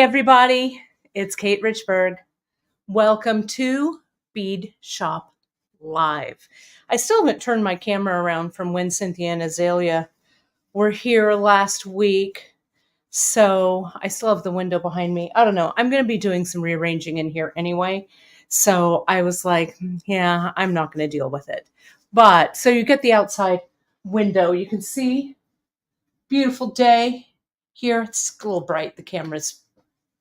everybody, it's Kate Richburg. Welcome to Beadshop Live. I still haven't turned my camera around from when Cynthia and Azalea were here last week, so I still have the window behind me. I don't know. I'm going to be doing some rearranging in here anyway, so I was like, yeah, I'm not going to deal with it. But so you get the outside window. You can see beautiful day here. It's a little bright. The camera's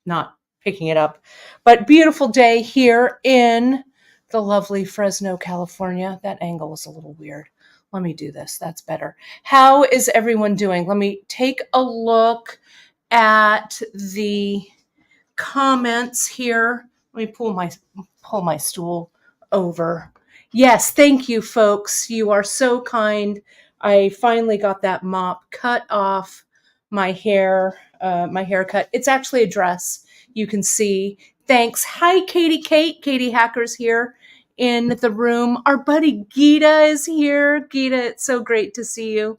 not picking it up, but beautiful day here in the lovely Fresno, California. That angle is a little weird. Let me do this. That's better. How is everyone doing? Let me take a look at the comments here. Let me pull my stool over. Yes, thank you, folks. You are so kind. I finally got that mop cut off my haircut. It's actually a dress. You can see. Thanks. Hi, Katie. Katie Hacker's here in the room. Our buddy Gita is here. Gita, it's so great to see you.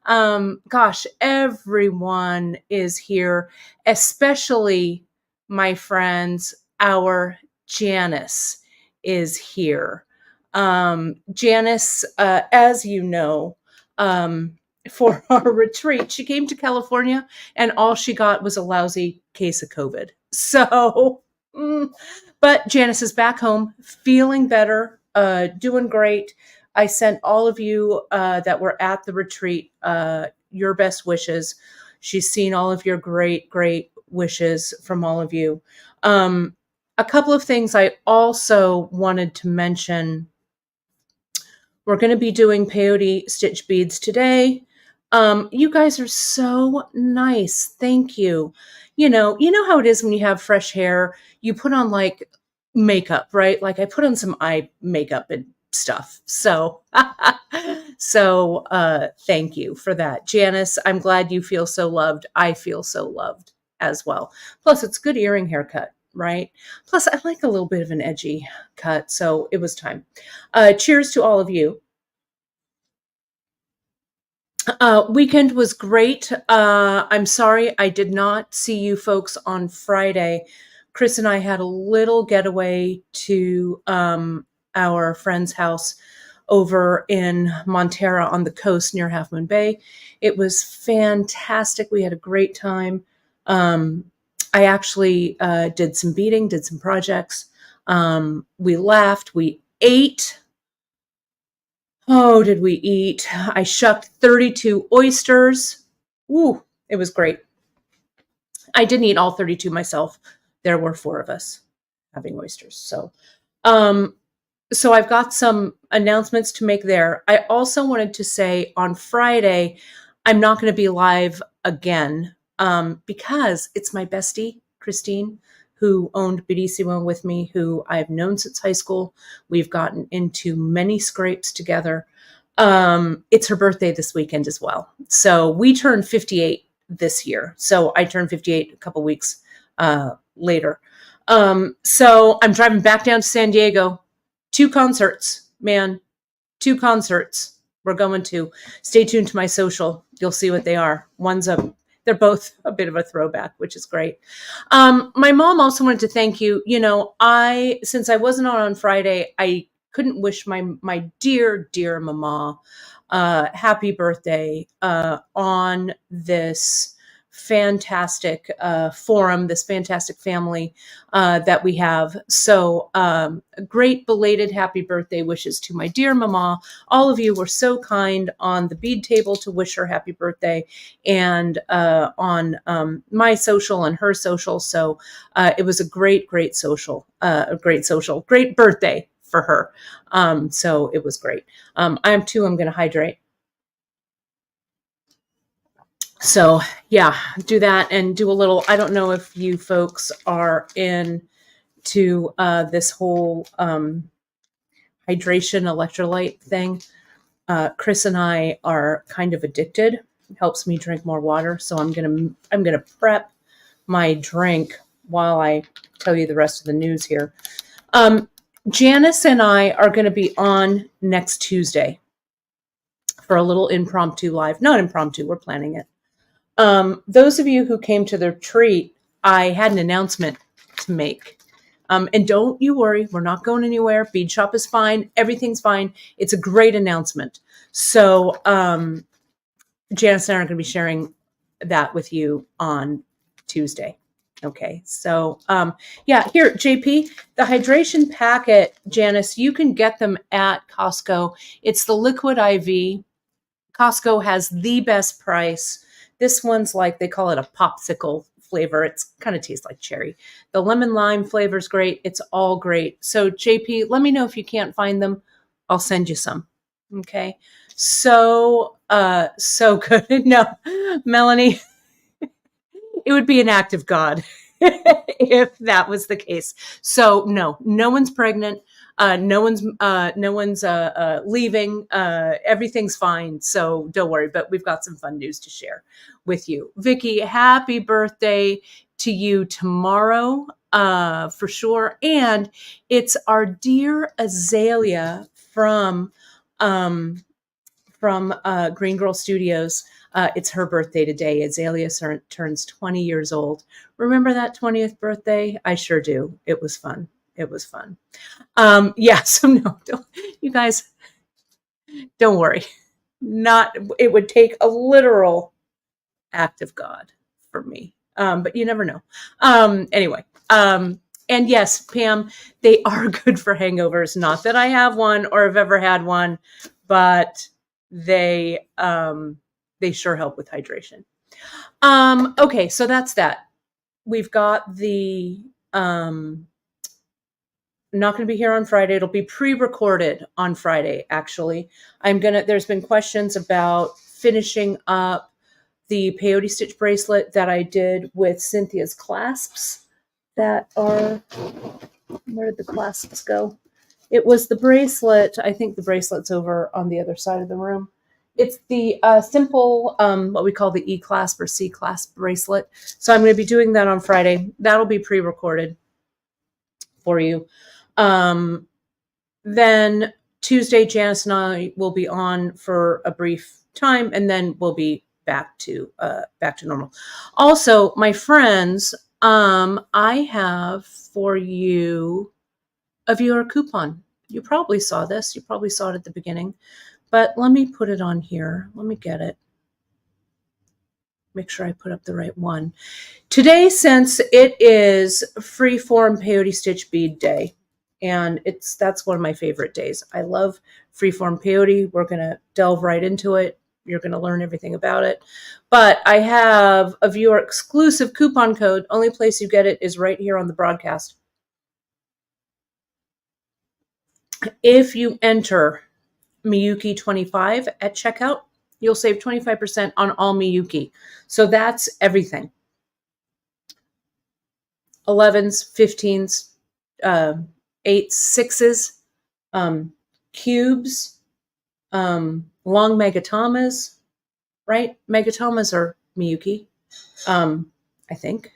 Gosh, everyone is here, especially my friends. Our Janice is here. Janice, as you know, for our retreat, she came to California and all she got was a lousy case of COVID. So, but Janice is back home, feeling better, doing great. I sent all of you that were at the retreat your best wishes. She's seen all of your great wishes from all of you. A couple of things I also wanted to mention. We're going to be doing peyote stitch beads today. You guys are so nice. Thank you. You know how it is when you have fresh hair, you put on like makeup, right? Like I put on some eye makeup and stuff. So, thank you for that. Janice, I'm glad you feel so loved. I feel so loved as well. Plus it's good earring haircut, right? Plus I like a little bit of an edgy cut. So it was time. Cheers to all of you. Weekend was great. I'm sorry I did not see you folks on Friday. Chris and I had a little getaway to our friend's house over in Montera on the coast near Half Moon Bay. It was fantastic. We had a great time. I actually did some beading, did some projects. We laughed, we ate. Oh, did we eat? I shucked 32 oysters. Ooh, it was great. I didn't eat all 32 myself. There were 4 of us having oysters. So I've got some announcements to make there. I also wanted to say on Friday, I'm not going to be live again because it's my bestie, Christine, who owned Beadissimo with me, who I've known since high school. We've gotten into many scrapes together. It's her birthday this weekend as well. So we turned 58 this year. So I turned 58 a couple weeks later. So I'm driving back down to San Diego. 2 concerts, man. 2 concerts we're going to. Stay tuned to my social. You'll see what they are. They're both a bit of a throwback, which is great. My mom also wanted to thank you. Since I wasn't on Friday, I couldn't wish my dear mama happy birthday on this fantastic forum, this fantastic family that we have. So great belated happy birthday wishes to my dear mama. All of you were so kind on the bead table to wish her happy birthday and on my social and her social. So it was a great birthday for her. So it was great. I'm going to hydrate. So yeah, do that and do a little, I don't know if you folks are into this whole hydration electrolyte thing. Chris and I are kind of addicted. It helps me drink more water. So I'm going to prep my drink while I tell you the rest of the news here. Janice and I are going to be on next Tuesday for a little impromptu live. Not impromptu, we're planning it. Those of you who came to the retreat, I had an announcement to make. And don't you worry, we're not going anywhere. Beadshop is fine. Everything's fine. It's a great announcement. So Janice and I are going to be sharing that with you on Tuesday. Okay, so yeah, here, JP, the hydration packet, Janice, you can get them at Costco. It's the liquid IV. Costco has the best price. This one's like, they call it a popsicle flavor. It's kind of tastes like cherry. The lemon lime flavor is great. It's all great. So JP, let me know if you can't find them. I'll send you some. Okay. So good. No, Melanie, it would be an act of God if that was the case. So no one's pregnant. No one's leaving. Everything's fine. So don't worry, but we've got some fun news to share with you. Vicky, happy birthday to you tomorrow, for sure. And it's our dear Azalea from Green Girl Studios. It's her birthday today. Azalea turns 20 years old. Remember that 20th birthday? I sure do. It was fun. It was fun. Yeah, so no, you guys, don't worry. It would take a literal act of God for me. But you never know. Anyway, and yes, Pam, they are good for hangovers. Not that I have one or have ever had one, but they sure help with hydration. Okay, so that's that. We've got the not going to be here on Friday. It'll be pre-recorded on Friday, actually. There's been questions about finishing up the peyote stitch bracelet that I did with Cynthia's clasps that are, where did the clasps go? It was the bracelet. I think the bracelet's over on the other side of the room. It's the simple, what we call the E-clasp or C-clasp bracelet. So I'm going to be doing that on Friday. That'll be pre-recorded for you. Then Tuesday, Janice and I will be on for a brief time, and then we'll be back to normal. Also, my friends, I have for you a viewer coupon. You probably saw this. You probably saw it at the beginning, but let me put it on here. Let me get it. Make sure I put up the right one. Today, since it is Freeform Peyote Stitch Bead Day, and that's one of my favorite days. I love Freeform Peyote. We're going to delve right into it. You're going to learn everything about it. But I have a viewer exclusive coupon code. Only place you get it is right here on the broadcast. If you enter Miyuki25 at checkout, you'll save 25% on all Miyuki. So that's everything. 11s, 15s, 8s, 6s, cubes, long megatamas, right? Megatamas are Miyuki, I think.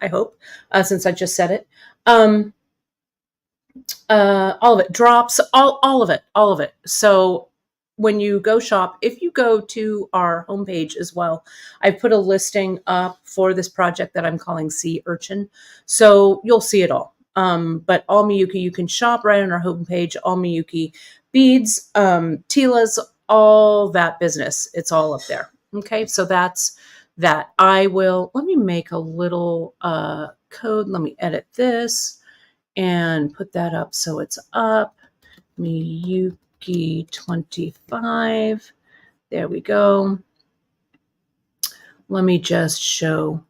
I hope, since I just said it. All of it, drops, all of it. So when you go shop, if you go to our homepage as well, I've put a listing up for this project that I'm calling Sea Urchin. So you'll see it all. But all Miyuki, you can shop right on our homepage, all Miyuki beads, tilas, all that business. It's all up there. Okay, so that's that. Let me make a little code. Let me edit this and put that up so it's up. Miyuki 25. There we go. Let me just show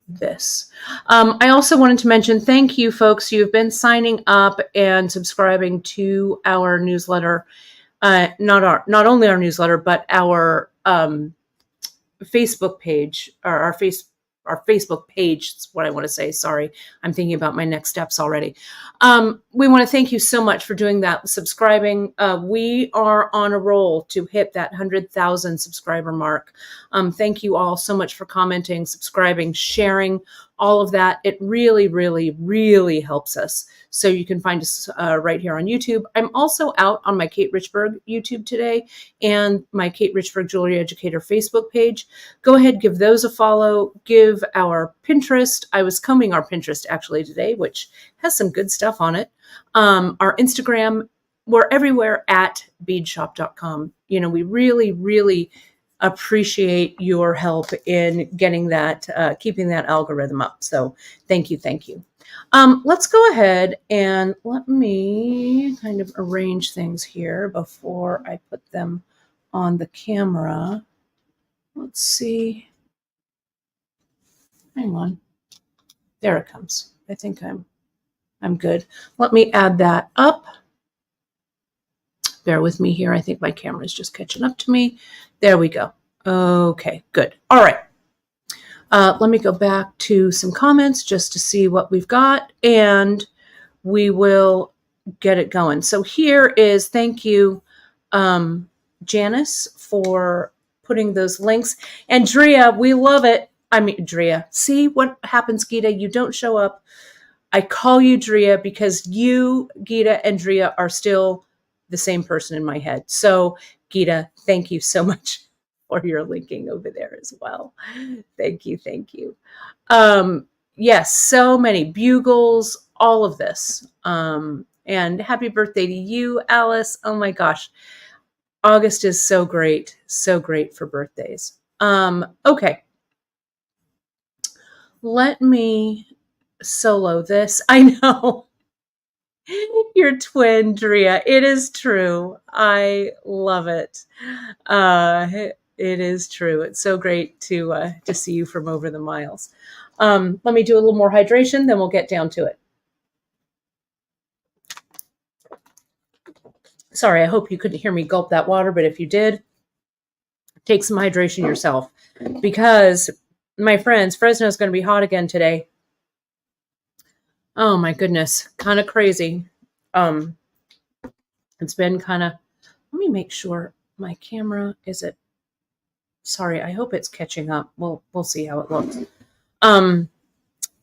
this. I also wanted to mention, thank you folks. You've been signing up and subscribing to our newsletter. Not only our newsletter, but our Facebook page, or our Facebook page is what I want to say. Sorry, I'm thinking about my next steps already. We want to thank you so much for doing that, subscribing. We are on a roll to hit that 100,000 subscriber mark. Thank you all so much for commenting, subscribing, sharing all of that. It really, really, really helps us. So you can find us right here on YouTube. I'm also out on my Kate Richburg YouTube today and my Kate Richburg Jewelry Educator Facebook page. Go ahead, give those a follow. Give our Pinterest. I was combing our Pinterest actually today, which has some good stuff on it. Our Instagram, we're everywhere at beadshop.com. You know, we really, really appreciate your help in getting that, keeping that algorithm up. So thank you. Thank you. Let's go ahead and let me kind of arrange things here before I put them on the camera. Let's see. Hang on. There it comes. I think I'm good. Let me add that up. Bear with me here. I think my camera is just catching up to me. There we go. Okay, good. All right. Let me go back to some comments just to see what we've got, and we will get it going. So here is, thank you, Janice, for putting those links. And Drea, we love it. I mean, Drea, see what happens, Gita? You don't show up. I call you Drea because you, Gita, and Drea are still the same person in my head. So, Gita, thank you so much for your linking over there as well. Thank you. Thank you. Yes, so many bugles, all of this. And happy birthday to you, Alice. Oh my gosh. August is so great for birthdays. Okay. Let me solo this. I know. Your twin, Drea. It is true. I love it. It is true. It's so great to see you from over the miles. Let me do a little more hydration, then we'll get down to it. Sorry, I hope you couldn't hear me gulp that water, but if you did, take some hydration yourself. Because, my friends, Fresno is going to be hot again today. Oh my goodness, kind of crazy. It's been kind of, let me make sure my camera, is it, sorry, I hope it's catching up. We'll see how it looks.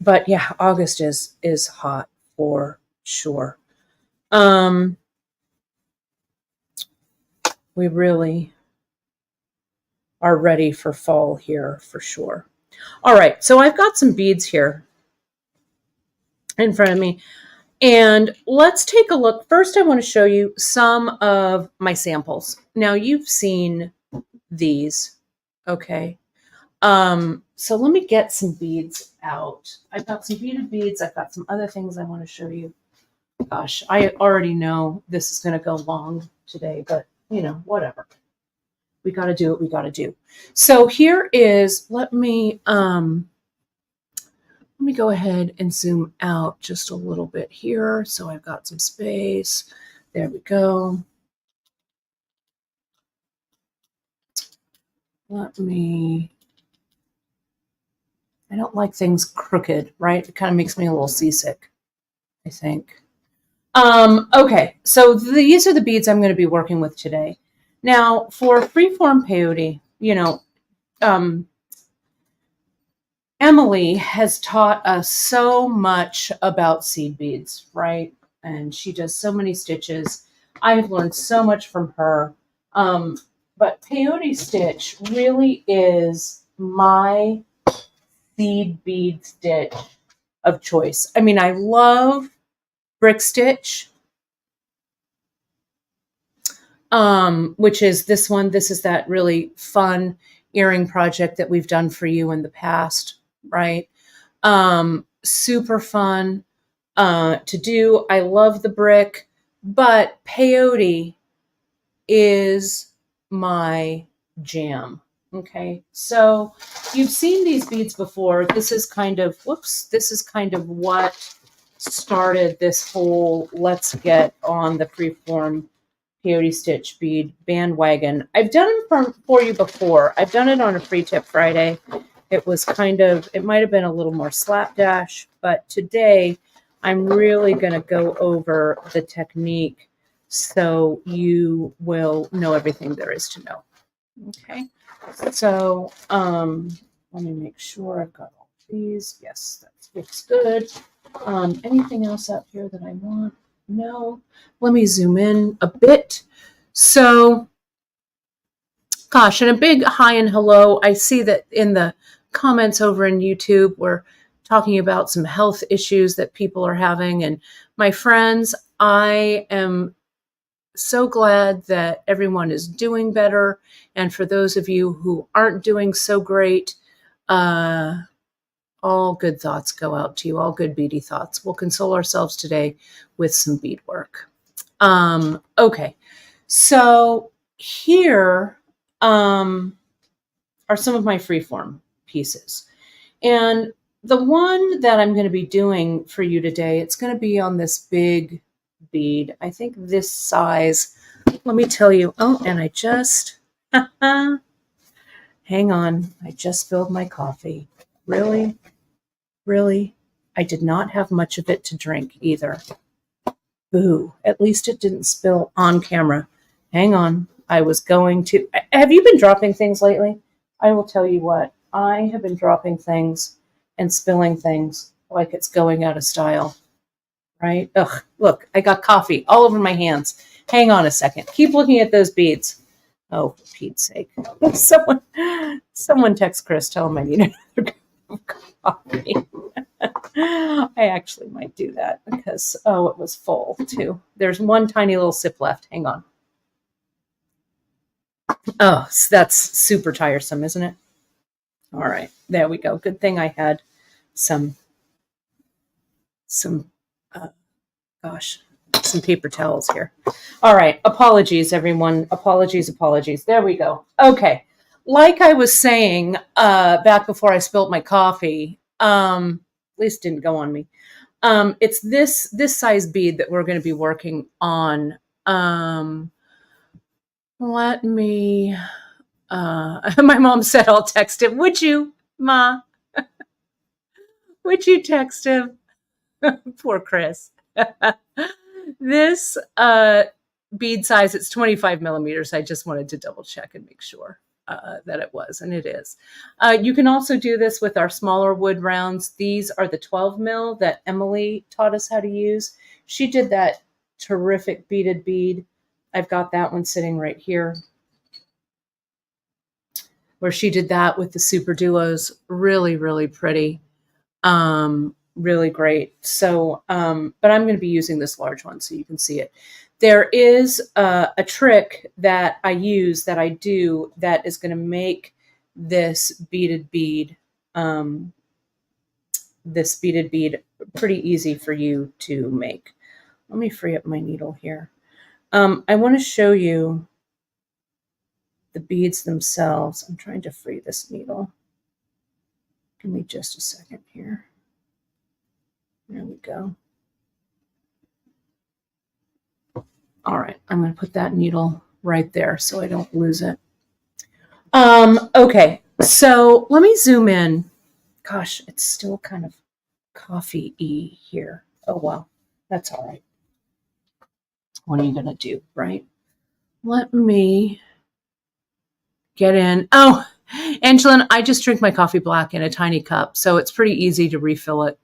But yeah, August is hot for sure. We really are ready for fall here for sure. All right, so I've got some beads here in front of me. And let's take a look. First, I want to show you some of my samples. Now, you've seen these, okay? So let me get some beads out. I've got some beaded beads. I've got some other things I want to show you. Gosh, I already know this is going to go long today, but, you know, whatever. We got to do what we got to do. So here is, let me go ahead and zoom out just a little bit here. So I've got some space. There we go. I don't like things crooked, right? It kind of makes me a little seasick, I think. Okay, so these are the beads I'm going to be working with today. Now, for Freeform Peyote, you know, Emily has taught us so much about seed beads, right? And she does so many stitches. I've learned so much from her. But peyote stitch really is my seed bead stitch of choice. I mean, I love brick stitch, which is this one. This is that really fun earring project that we've done for you in the past, right? Super fun to do. I love the brick, but peyote is my jam. Okay, so you've seen these beads before. This is kind of, this is kind of what started this whole let's get on the Freeform Peyote stitch bead bandwagon. I've done it for you before. I've done it on a free tip Friday. It was kind of, it might have been a little more slapdash, but today I'm really going to go over the technique so you will know everything there is to know. Okay, so let me make sure I've got all Please. Yes, that looks good. Anything else out here that I want? No. Let me zoom in a bit. So, gosh, and a big hi and hello. I see that in the comments over in YouTube, we're talking about some health issues that people are having. And my friends, I am so glad that everyone is doing better. And for those of you who aren't doing so great, all good thoughts go out to you, all good beady thoughts. We'll console ourselves today with some beadwork. Okay, so here are some of my freeform pieces. And the one that I'm going to be doing for you today, it's going to be on this big bead. I think this size, let me tell you. Oh, and I just, hang on, I just spilled my coffee. Really? Really? I did not have much of it to drink either. Boo. At least it didn't spill on camera. Hang on. I was going to... Have you been dropping things lately? I will tell you what. I have been dropping things and spilling things like it's going out of style. Right? Ugh. Look, I got coffee all over my hands. Hang on a second. Keep looking at those beads. Oh, for Pete's sake. Someone text Chris, tell him I need another cup of coffee. I actually might do that because, oh, it was full too. There's one tiny little sip left. Hang on. Oh, that's super tiresome, isn't it? All right, there we go. Good thing I had some paper towels here. All right, apologies, everyone. Apologies. There we go. Okay, like I was saying back before I spilled my coffee, at least didn't go on me. It's this size bead that we're going to be working on. Let me, my mom said I'll text him. Would you, Ma? Would you text him? Poor Chris. This bead size, it's 25 millimeters. I just wanted to double check and make sure that it was, and it is. You can also do this with our smaller wood rounds. These are the 12 mil that Emily taught us how to use. She did that terrific beaded bead. I've got that one sitting right here, where she did that with the super duos. Really, really pretty. Really great. So, but I'm going to be using this large one so you can see it. There is a trick that I use, that I do, that is going to make this beaded bead pretty easy for you to make. Let me free up my needle here. I want to show you the beads themselves. I'm trying to free this needle. Give me just a second here. There we go. All right, I'm going to put that needle right there so I don't lose it. Okay, so let me zoom in. Gosh, it's still kind of coffee-y here. Oh, well, that's all right. What are you going to do, right? Let me get in. Oh, Angelin, I just drink my coffee black in a tiny cup, so it's pretty easy to refill it.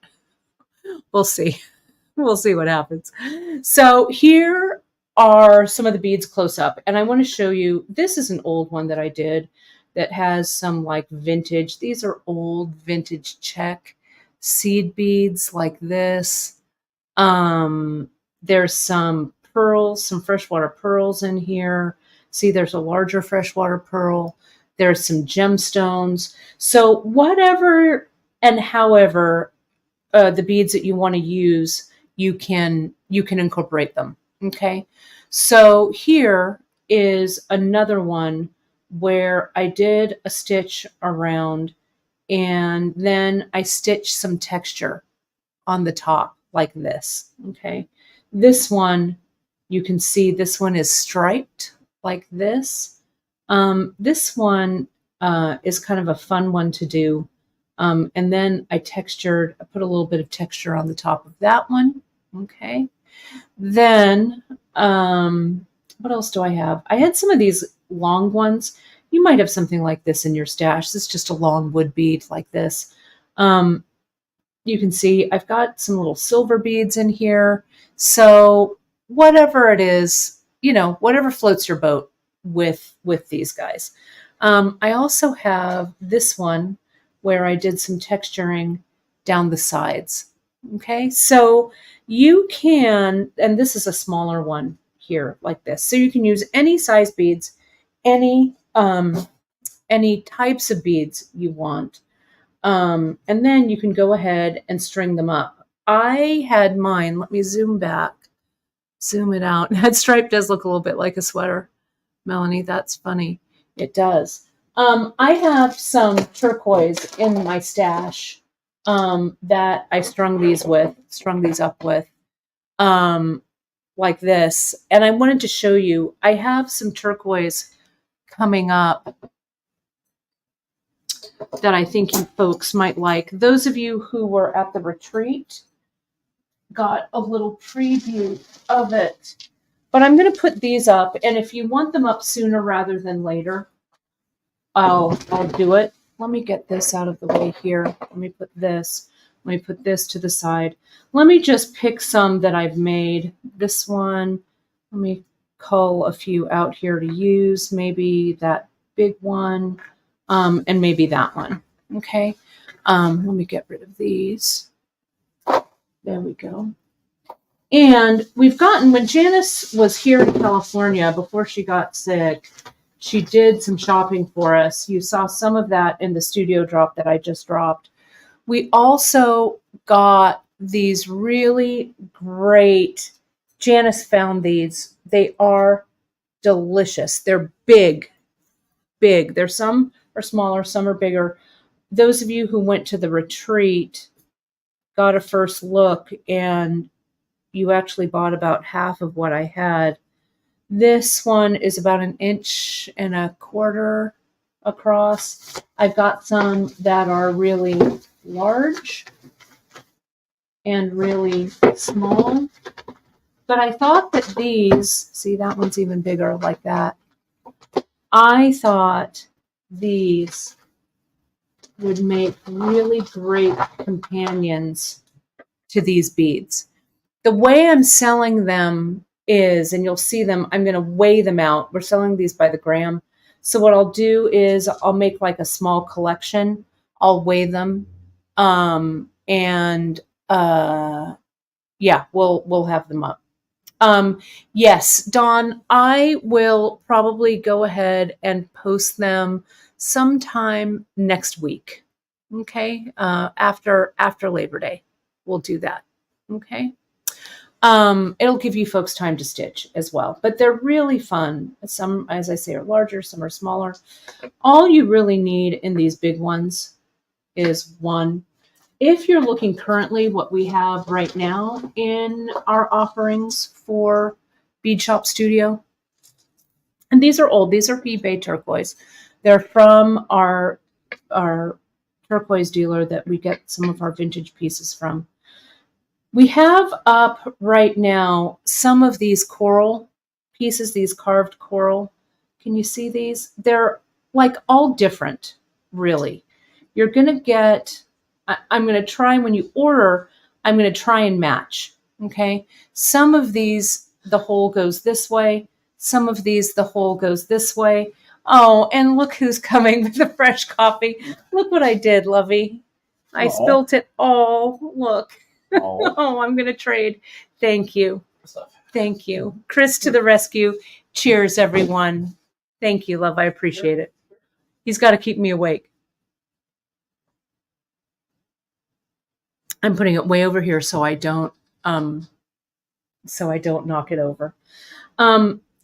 We'll see. We'll see what happens. So here are some of the beads close up, and I want to show you, this is an old one that I did that has some like vintage, these are old vintage check seed beads like this. There's some pearls, some freshwater pearls in here. See, there's a larger freshwater pearl. There's some gemstones. So whatever and however the beads that you want to use, you can incorporate them. Okay. So here is another one where I did a stitch around and then I stitched some texture on the top like this. Okay. This one, you can see this one is striped like this. This one is kind of a fun one to do. And then I put a little bit of texture on the top of that one. Okay. Then, what else do I have? I had some of these long ones. You might have something like this in your stash. This is just a long wood bead like this. You can see I've got some little silver beads in here. So whatever it is, whatever floats your boat with these guys. I also have this one where I did some texturing down the sides. Okay, so you can, and this is a smaller one here like this. So you can use any size beads, any types of beads you want. And then you can go ahead and string them up. I had mine, let me zoom it out. That stripe does look a little bit like a sweater. Melanie, that's funny. It does. I have some turquoise in my stash that I strung these up with, like this. And I wanted to show you, I have some turquoise coming up that I think you folks might like. Those of you who were at the retreat got a little preview of it. But I'm going to put these up, and if you want them up sooner rather than later, I'll do it. Let me get this out of the way here. Let me put this to the side. Let me just pick some that I've made. This one, let me cull a few out here to use. Maybe that big one, and maybe that one. Okay. Let me get rid of these. There we go. And we've gotten, when Janice was here in California before she got sick, she did some shopping for us. You saw some of that in the studio drop that I just dropped. We also got these really great, Janice found these. They are delicious. They're big. There's some are smaller, some are bigger. Those of you who went to the retreat got a first look, and you actually bought about half of what I had. This one is about 1.25 inches across. I've got some that are really large and really small. But I thought that these, see, that one's even bigger like that. I thought these would make really great companions to these beads. The way I'm selling them is, and you'll see them, I'm going to weigh them out. We're selling these by the gram. So what I'll do is I'll make like a small collection. I'll weigh them. Yeah, we'll have them up. Yes, Dawn, I will probably go ahead and post them sometime next week. Okay. After Labor Day, we'll do that. Okay. It'll give you folks time to stitch as well, but they're really fun. Some, as I say, are larger, some are smaller. All you really need in these big ones is one. If you're looking currently what we have right now in our offerings for Beadshop Studio, and these are old, these are eBay turquoise. They're from our turquoise dealer that we get some of our vintage pieces from. We have up right now some of these coral pieces, these carved coral. Can you see these? They're like all different, really. You're going to get, I'm going to try, when you order, I'm going to try and match, okay? Some of these, the hole goes this way. Some of these, the hole goes this way. Oh, and look who's coming with the fresh coffee. Look what I did, Lovey. I spilt it all. Look. Oh, I'm going to trade. Thank you. Thank you. Chris to the rescue. Cheers, everyone. Thank you, love. I appreciate it. He's got to keep me awake. I'm putting it way over here so I don't knock it over.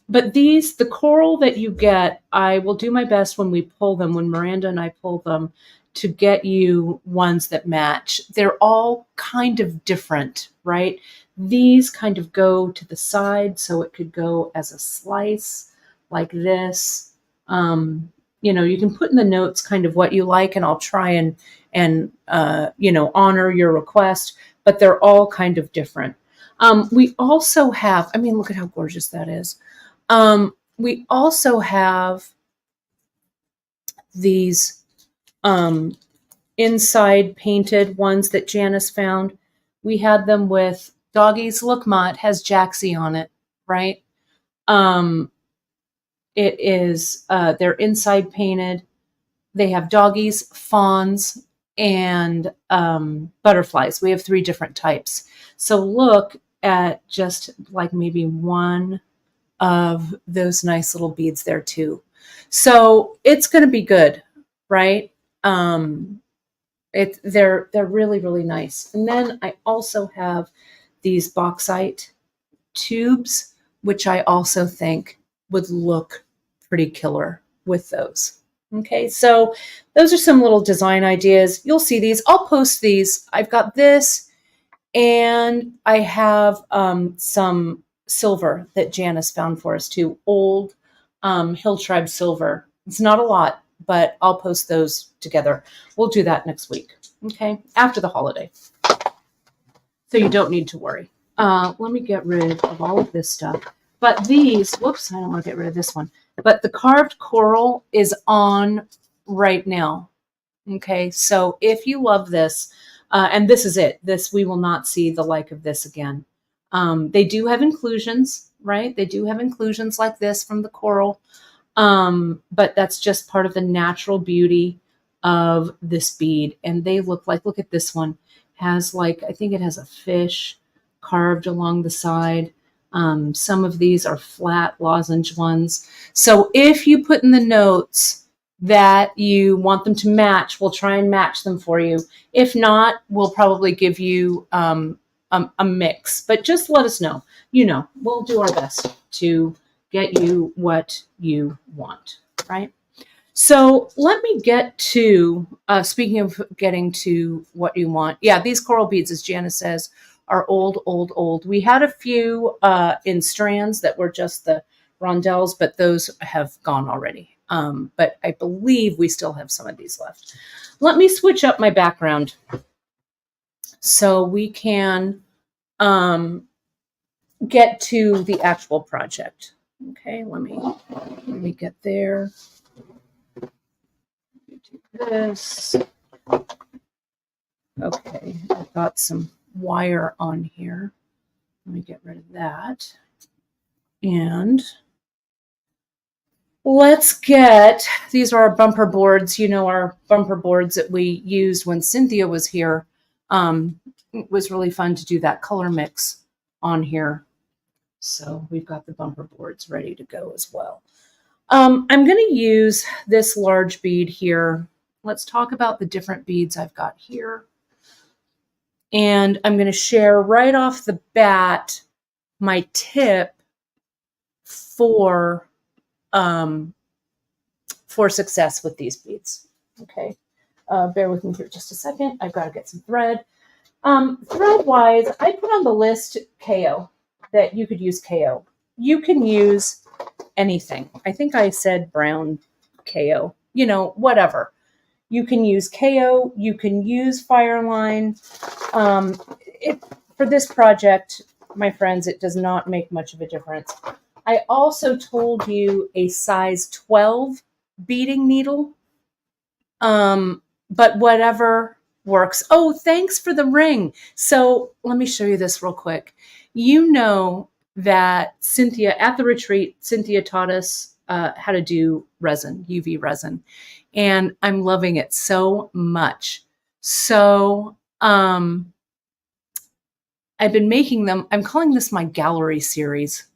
But these, the coral that you get, I will do my best when we pull them, when Miranda and I pull them, to get you ones that match. They're all kind of different, right? These kind of go to the side, so it could go as a slice like this. You can put in the notes kind of what you like, and I'll try and honor your request, but they're all kind of different. We also have, I mean, look at how gorgeous that is. We also have these inside painted ones that Janice found. We had them with doggies. Look, Ma, it has Jaxie on it, right? It is, they're inside painted. They have doggies, fawns, and butterflies. We have 3 different types. So look at just like maybe one of those nice little beads there too. So it's going to be good, right? They're really, really nice. And then I also have these bauxite tubes, which I also think would look pretty killer with those. Okay, so those are some little design ideas. You'll see these. I'll post these. I've got this, and I have some silver that Janice found for us too. Old Hill Tribe silver. It's not a lot, but I'll post those together. We'll do that next week, okay, after the holiday. So you don't need to worry. Let me get rid of all of this stuff. But these, whoops, I don't want to get rid of this one. But the carved coral is on right now. Okay, so if you love this, and this is it, this, we will not see the like of this again. They do have inclusions, right? They do have inclusions like this from the coral. But that's just part of the natural beauty of this bead. And they look like, look at this one, has like, I think it has a fish carved along the side. Some of these are flat lozenge ones. So if you put in the notes that you want them to match, we'll try and match them for you. If not, we'll probably give you a mix, but just let us know. You know, we'll do our best to get you what you want, right? So let me get to, speaking of getting to what you want. Yeah, these coral beads, as Janice says, are old, old, old. We had a few in strands that were just the rondelles, but those have gone already. But I believe we still have some of these left. Let me switch up my background so we can get to the actual project. Okay, let me get there. Do this. Okay, I've got some wire on here. Let me get rid of that. And let's get, these are our bumper boards, you know, our bumper boards that we used when Cynthia was here. It was really fun to do that color mix on here. So we've got the bumper boards ready to go as well. I'm going to use this large bead here. Let's talk about the different beads I've got here. And I'm going to share right off the bat my tip for success with these beads. Okay, bear with me here just a second. I've got to get some thread. Thread-wise, I put on the list KO, that you could use KO. You can use anything. I think I said brown KO, you know, whatever. You can use KO, you can use Fireline. For this project, my friends, it does not make much of a difference. I also told you a size 12 beading needle, but whatever works. Oh, thanks for the ring. So let me show you this real quick. You know that Cynthia, at the retreat, Cynthia taught us how to do resin, UV resin, and I'm loving it so much. So I've been making them. I'm calling this my gallery series.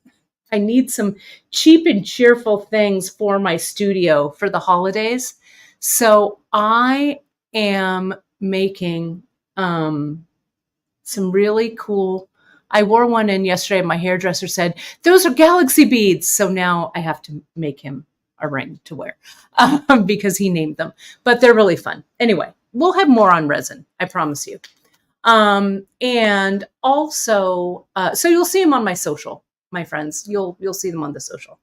I need some cheap and cheerful things for my studio for the holidays. So I am making some really cool. I wore one in yesterday and my hairdresser said, those are galaxy beads. So now I have to make him a ring to wear because he named them, but they're really fun. Anyway, we'll have more on resin, I promise you. And also, so you'll see them on my social, my friends. You'll see them on the social.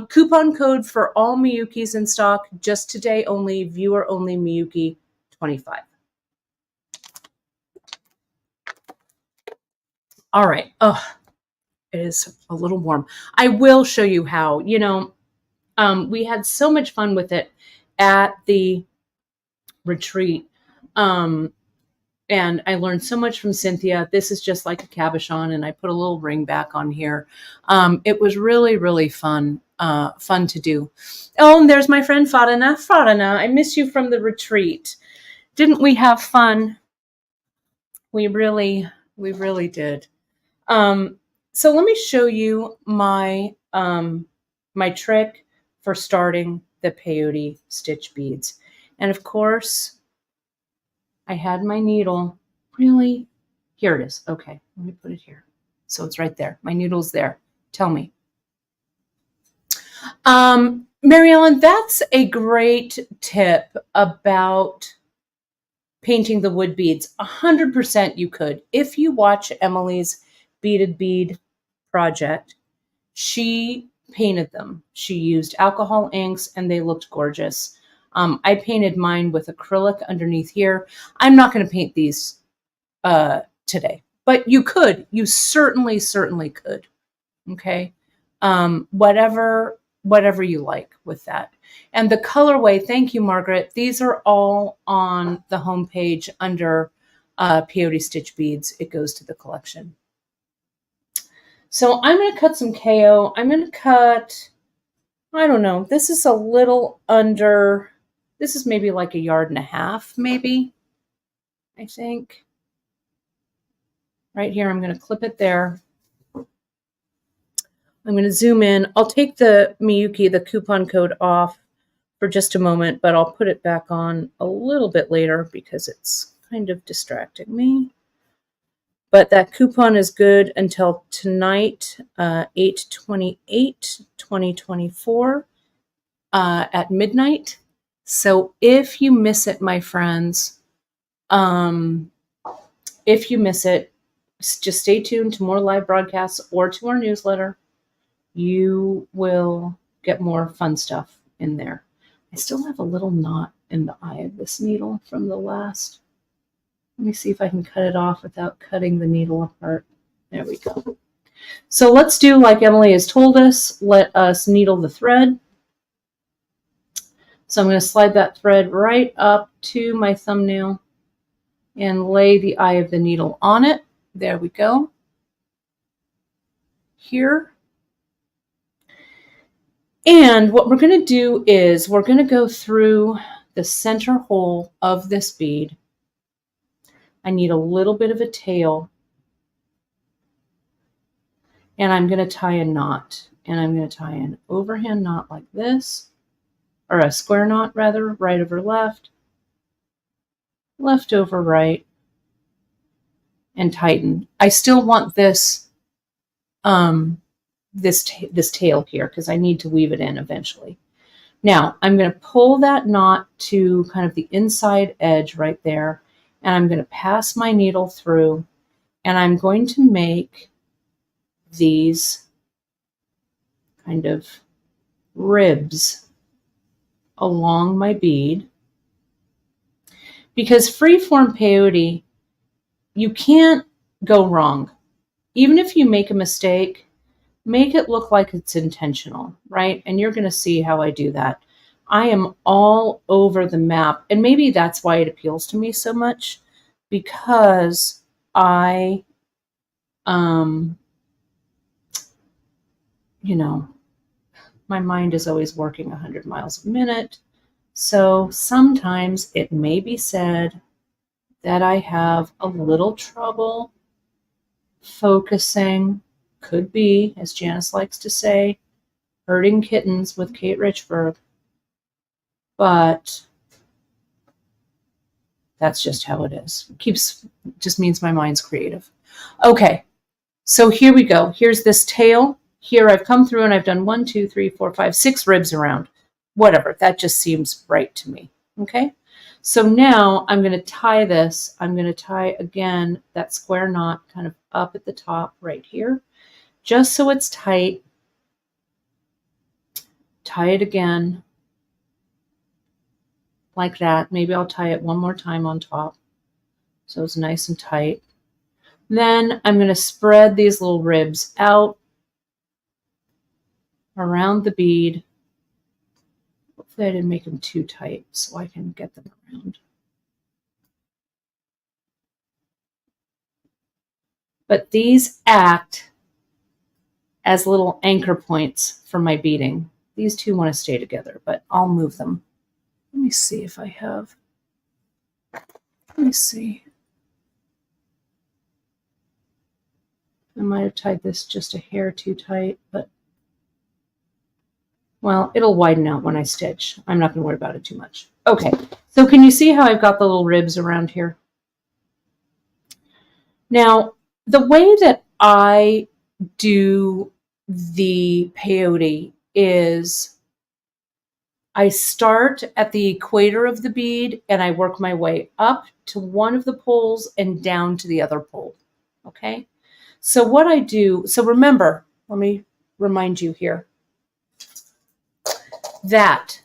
Coupon code for all Miyukis in stock, just today only, viewer only, Miyuki 25. All right. Oh, it is a little warm. I will show you how. You know, we had so much fun with it at the retreat. And I learned so much from Cynthia. This is just like a cabochon, and I put a little ring back on here. It was really, really fun to do. Oh, and there's my friend Farana. Farana, I miss you from the retreat. Didn't we have fun? We really did. So let me show you my my trick for starting the peyote stitch beads. And of course, I had my needle. Really? Here it is. Okay, let me put it here. So it's right there. My needle's there. Tell me. Mary Ellen, that's a great tip about painting the wood beads. 100% you could. If you watch Emily's Beaded Bead project, she painted them. She used alcohol inks and they looked gorgeous. I painted mine with acrylic underneath here. I'm not going to paint these today, but you could. You certainly could. Okay, whatever you like with that. And the colorway. Thank you, Margaret. These are all on the homepage under Peyote Stitch Beads. It goes to the collection. So I'm going to cut some KO. I'm going to cut, I don't know, this is a little under, this is maybe like 1.5 yards, maybe, I think. Right here, I'm going to clip it there. I'm going to zoom in. I'll take the Miyuki, the coupon code, off for just a moment, but I'll put it back on a little bit later because it's kind of distracting me. But that coupon is good until tonight, 8/28/2024 at midnight. So if you miss it, my friends, if you miss it, just stay tuned to more live broadcasts or to our newsletter. You will get more fun stuff in there. I still have a little knot in the eye of this needle from the last. Let me see if I can cut it off without cutting the needle apart. There we go. So let's do like Emily has told us. Let us needle the thread. So I'm going to slide that thread right up to my thumbnail and lay the eye of the needle on it. There we go. Here. And what we're going to do is we're going to go through the center hole of this bead. I need a little bit of a tail. And I'm going to tie a knot. And I'm going to tie an overhand knot like this. Or a square knot, rather. Right over left. Left over right. And tighten. I still want this this tail here because I need to weave it in eventually. Now, I'm going to pull that knot to kind of the inside edge right there. And I'm going to pass my needle through. And I'm going to make these kind of ribs along my bead. Because Freeform Peyote, you can't go wrong. Even if you make a mistake, make it look like it's intentional, right? And you're going to see how I do that. I am all over the map. And maybe that's why it appeals to me so much, because I, you know, my mind is always working 100 miles a minute. So sometimes it may be said that I have a little trouble focusing. Could be, as Janice likes to say, herding kittens with Kate Richburg. But that's just how it is. Just means my mind's creative. Okay, so here we go. Here's this tail. Here I've come through and I've done 1, 2, 3, 4, 5, 6 ribs around. Whatever, that just seems right to me. Okay, so now I'm going to tie this. I'm going to tie again that square knot kind of up at the top right here, just so it's tight. Tie it again like that. Maybe I'll tie it one more time on top so it's nice and tight. Then I'm going to spread these little ribs out around the bead. Hopefully I didn't make them too tight so I can get them around. but these act as little anchor points for my beading. These two want to stay together, but I'll move them. Let me see if I have. Let me see. I might have tied this just a hair too tight, but well, it'll widen out when I stitch. I'm not going to worry about it too much. Okay, so can you see how I've got the little ribs around here? Now, the way that I do the peyote is I start at the equator of the bead and I work my way up to one of the poles and down to the other pole. Okay? So what I do, so remember, let me remind you here, that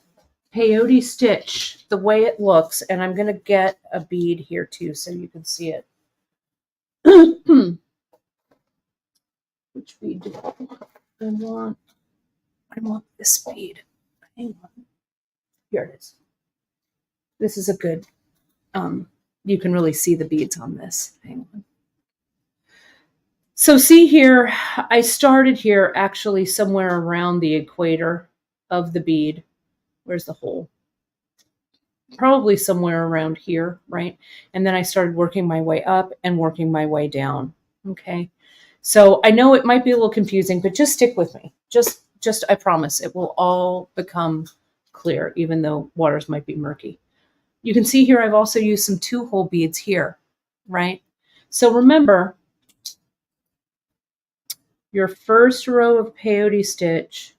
peyote stitch, the way it looks, and I'm going to get a bead here too so you can see it. Which bead do I want? I want this bead. Hang on. Here it is. This is a good, you can really see the beads on this. Hang on. So see here, I started here actually somewhere around the equator of the bead. Where's the hole? Probably somewhere around here, right? And then I started working my way up and working my way down. Okay. So I know it might be a little confusing, but just stick with me. Just I promise it will all become clear, even though waters might be murky. You can see here I've also used some 2-hole beads here, right? So remember, your first row of peyote stitch,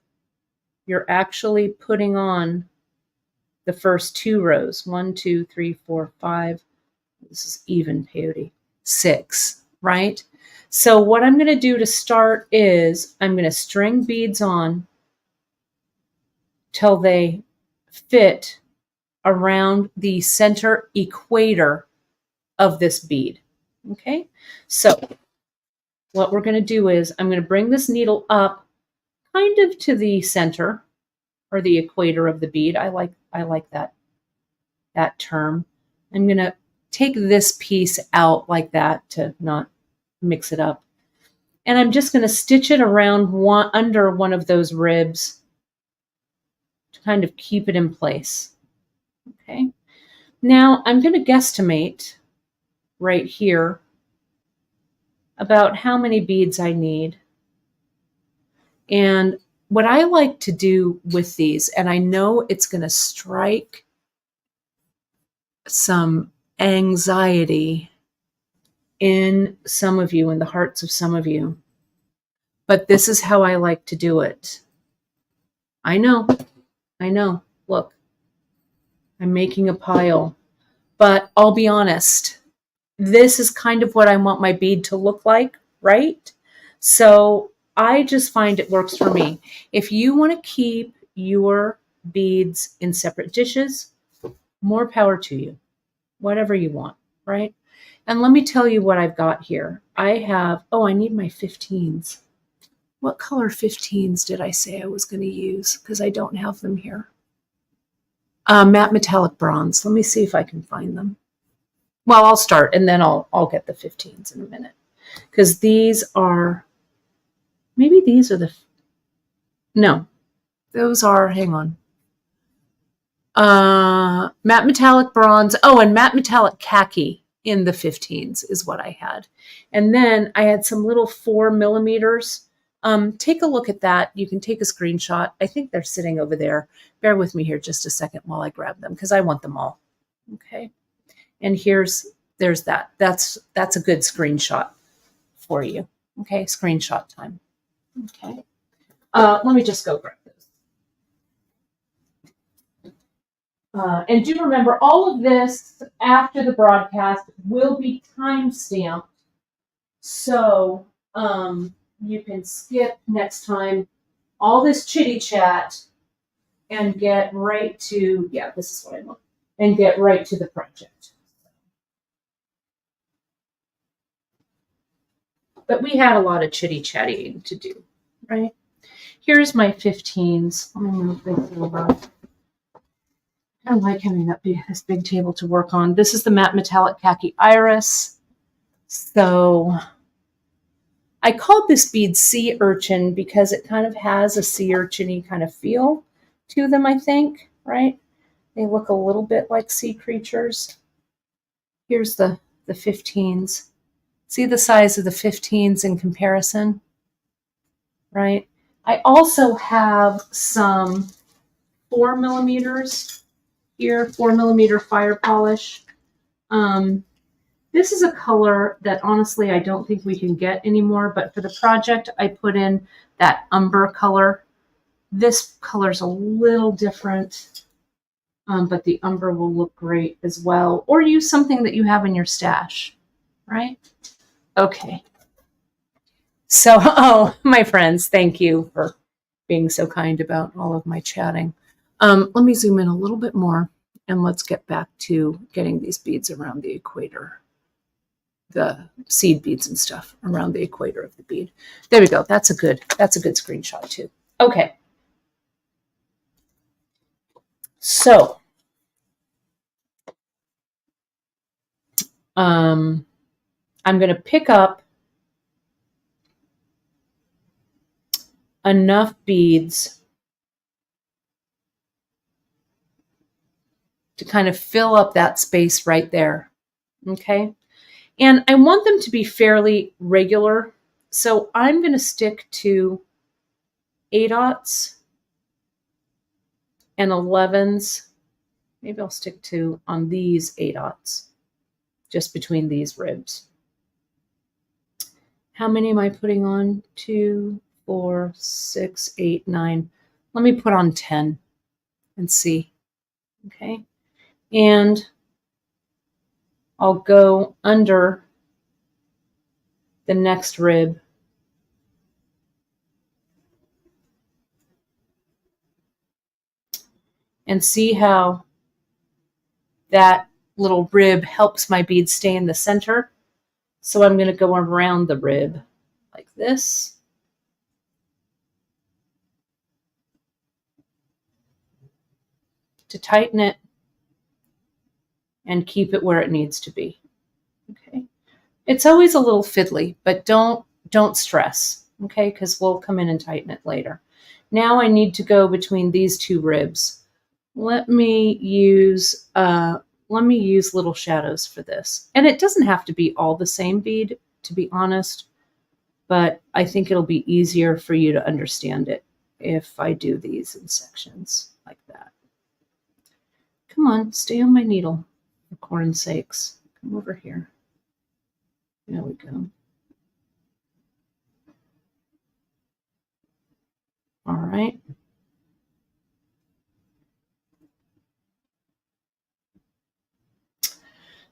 you're actually putting on the first 2 rows. 1, 2, 3, 4, 5. This is even peyote. 6, right? So what I'm going to do to start is I'm going to string beads on till they fit around the center equator of this bead. Okay? So what we're going to do is I'm going to bring this needle up kind of to the center or the equator of the bead. I like that term. I'm going to take this piece out like that to not mix it up. And I'm just going to stitch it around under one of those ribs to kind of keep it in place. Okay. Now I'm going to guesstimate right here about how many beads I need. And what I like to do with these, and I know it's going to strike some anxiety in some of you, in the hearts of some of you, but this is how I like to do it. I know. Look, I'm making a pile, but I'll be honest. This is kind of what I want my bead to look like, right? So I just find it works for me. If you want to keep your beads in separate dishes, more power to you. Whatever you want, right? And let me tell you what I've got here. I have, I need my 15s. What color 15s did I say I was going to use? Because I don't have them here. Matte metallic bronze. Let me see if I can find them. Well, I'll start and then I'll get the 15s in a minute. Because these are, maybe these are the, no, those are, hang on. Matte metallic bronze. Oh, and matte metallic khaki in the 15s is what I had. And then I had some little 4 millimeters. Take a look at that. You can take a screenshot. I think they're sitting over there. Bear with me here just a second while I grab them because I want them all. Okay. And there's that. That's a good screenshot for you. Okay. Screenshot time. Okay. Let me just go grab those. And do remember, all of this after the broadcast will be time-stamped. So you can skip next time all this chitty chat and get right to, this is what I want, and get right to the project. But we had a lot of chitty chatting to do, right? Here's my 15s. Let me move this over. I like having this big table to work on. This is the matte metallic khaki iris. So I called this bead sea urchin because it kind of has a sea urchin-y kind of feel to them, I think, right? They look a little bit like sea creatures. Here's the 15s. See the size of the 15s in comparison, right? I also have some 4mm here, 4mm fire polish. This is a color that honestly I don't think we can get anymore, but for the project I put in that umber color. This color's a little different, but the umber will look great as well. Or use something that you have in your stash, right? Okay. So, oh, my friends, thank you for being so kind about all of my chatting. Let me zoom in a little bit more and let's get back to getting these beads around the equator. The seed beads and stuff around the equator of the bead. There we go. That's a good screenshot too. Okay. So, I'm going to pick up enough beads to kind of fill up that space right there. Okay. And I want them to be fairly regular. So I'm going to stick to 8/0 and 11s. Maybe I'll stick to on these 8/0, just between these ribs. How many am I putting on? 2, 4, 6, 8, 9. Let me put on 10 and see. Okay. And I'll go under the next rib. And see how that little rib helps my bead stay in the center. So I'm going to go around the rib like this. To tighten it and keep it where it needs to be. Okay. It's always a little fiddly, but don't stress, okay? Because we'll come in and tighten it later. Now I need to go between these two ribs. Let me use little shadows for this. And it doesn't have to be all the same bead, to be honest, but I think it'll be easier for you to understand it if I do these in sections like that. Come on, stay on my needle, for corn's sakes. Come over here. There we go. All right.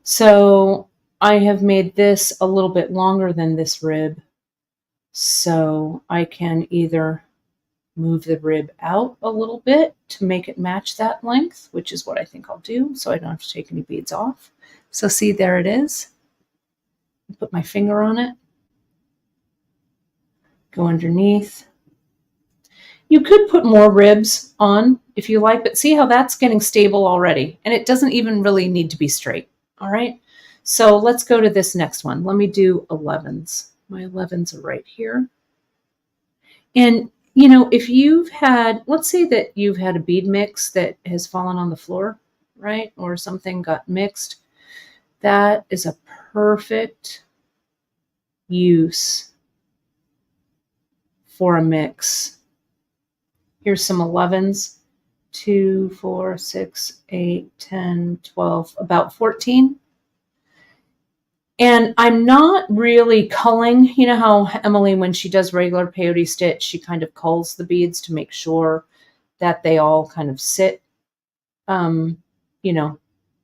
So I have made this a little bit longer than this rib. So I can either move the rib out a little bit to make it match that length, which is what I think I'll do, so I don't have to take any beads off. So see, there it is. Put my finger on it. Go underneath. You could put more ribs on if you like, but see how that's getting stable already, and it doesn't even really need to be straight. All right, so let's go to this next one. Let me do 11s. My 11s are right here. And you know, if you've had, let's say that you've had a bead mix that has fallen on the floor, right? Or something got mixed. That is a perfect use for a mix. Here's some 11s, 2, 4, 6, 8, 10, 12, about 14. And I'm not really culling. You know how Emily, when she does regular peyote stitch, she kind of culls the beads to make sure that they all kind of sit, you know,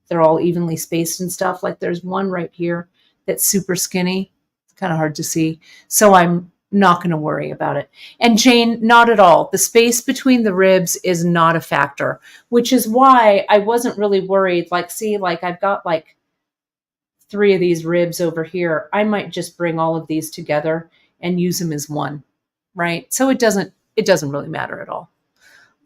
they're all evenly spaced and stuff. Like there's one right here that's super skinny. It's kind of hard to see. So I'm not going to worry about it. And Jane, not at all. The space between the ribs is not a factor, which is why I wasn't really worried. Like, see, like I've got like 3 of these ribs over here. I might just bring all of these together and use them as one, right? So it doesn't really matter at all.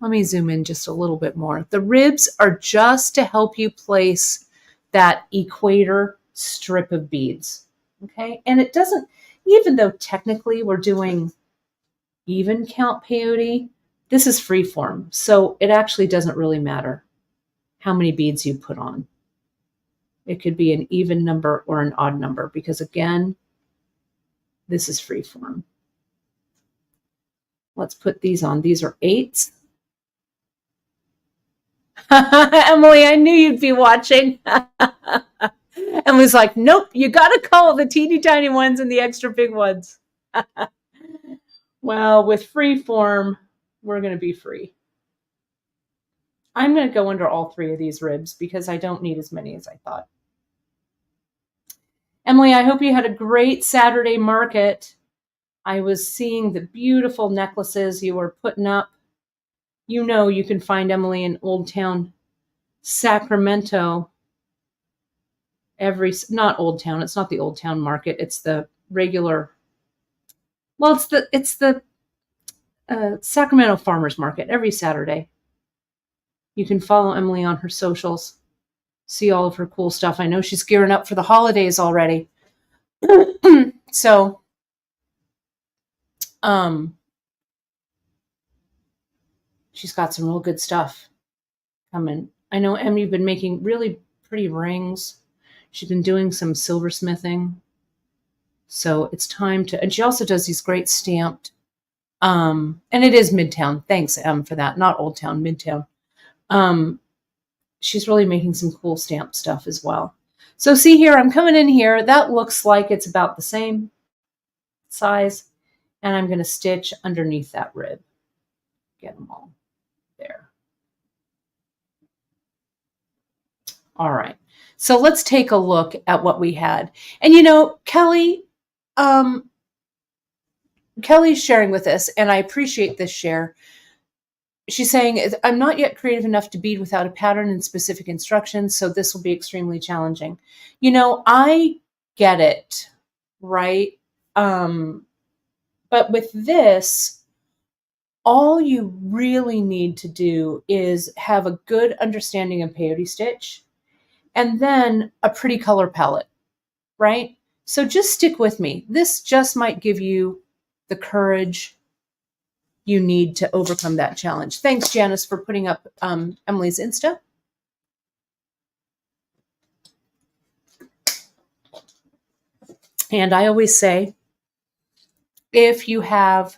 Let me zoom in just a little bit more. The ribs are just to help you place that equator strip of beads, okay? And it doesn't, even though technically we're doing even count peyote, this is freeform. So it actually doesn't really matter how many beads you put on. It could be an even number or an odd number because, again, this is freeform. Let's put these on. These are 8s. Emily, I knew you'd be watching. Emily's like, nope, you got to call the teeny tiny ones and the extra big ones. Well, with freeform, we're going to be free. I'm going to go under all 3 of these ribs because I don't need as many as I thought. Emily, I hope you had a great Saturday market. I was seeing the beautiful necklaces you were putting up. You know you can find Emily in Old Town Sacramento. Not Old Town, it's not the Old Town Market, it's the regular, well, it's the Sacramento Farmers Market every Saturday. You can follow Emily on her socials, see all of her cool stuff. I know she's gearing up for the holidays already. So, she's got some real good stuff coming. I know, Em, you've been making really pretty rings. She's been doing some silversmithing. So it's time to, and she also does these great stamped, and it is Midtown. Thanks, Em, for that. Not Old Town, Midtown. She's really making some cool stamp stuff as well. So see here, I'm coming in here. That looks like it's about the same size. And I'm going to stitch underneath that rib. Get them all there. All right. So let's take a look at what we had. And you know, Kelly's sharing with us, and I appreciate this share. She's saying, I'm not yet creative enough to bead without a pattern and specific instructions, so this will be extremely challenging. You know, I get it, right? But with this, all you really need to do is have a good understanding of peyote stitch and then a pretty color palette, right? So just stick with me. This just might give you the courage you need to overcome that challenge. Thanks, Janice, for putting up Emily's Insta. And I always say, if you have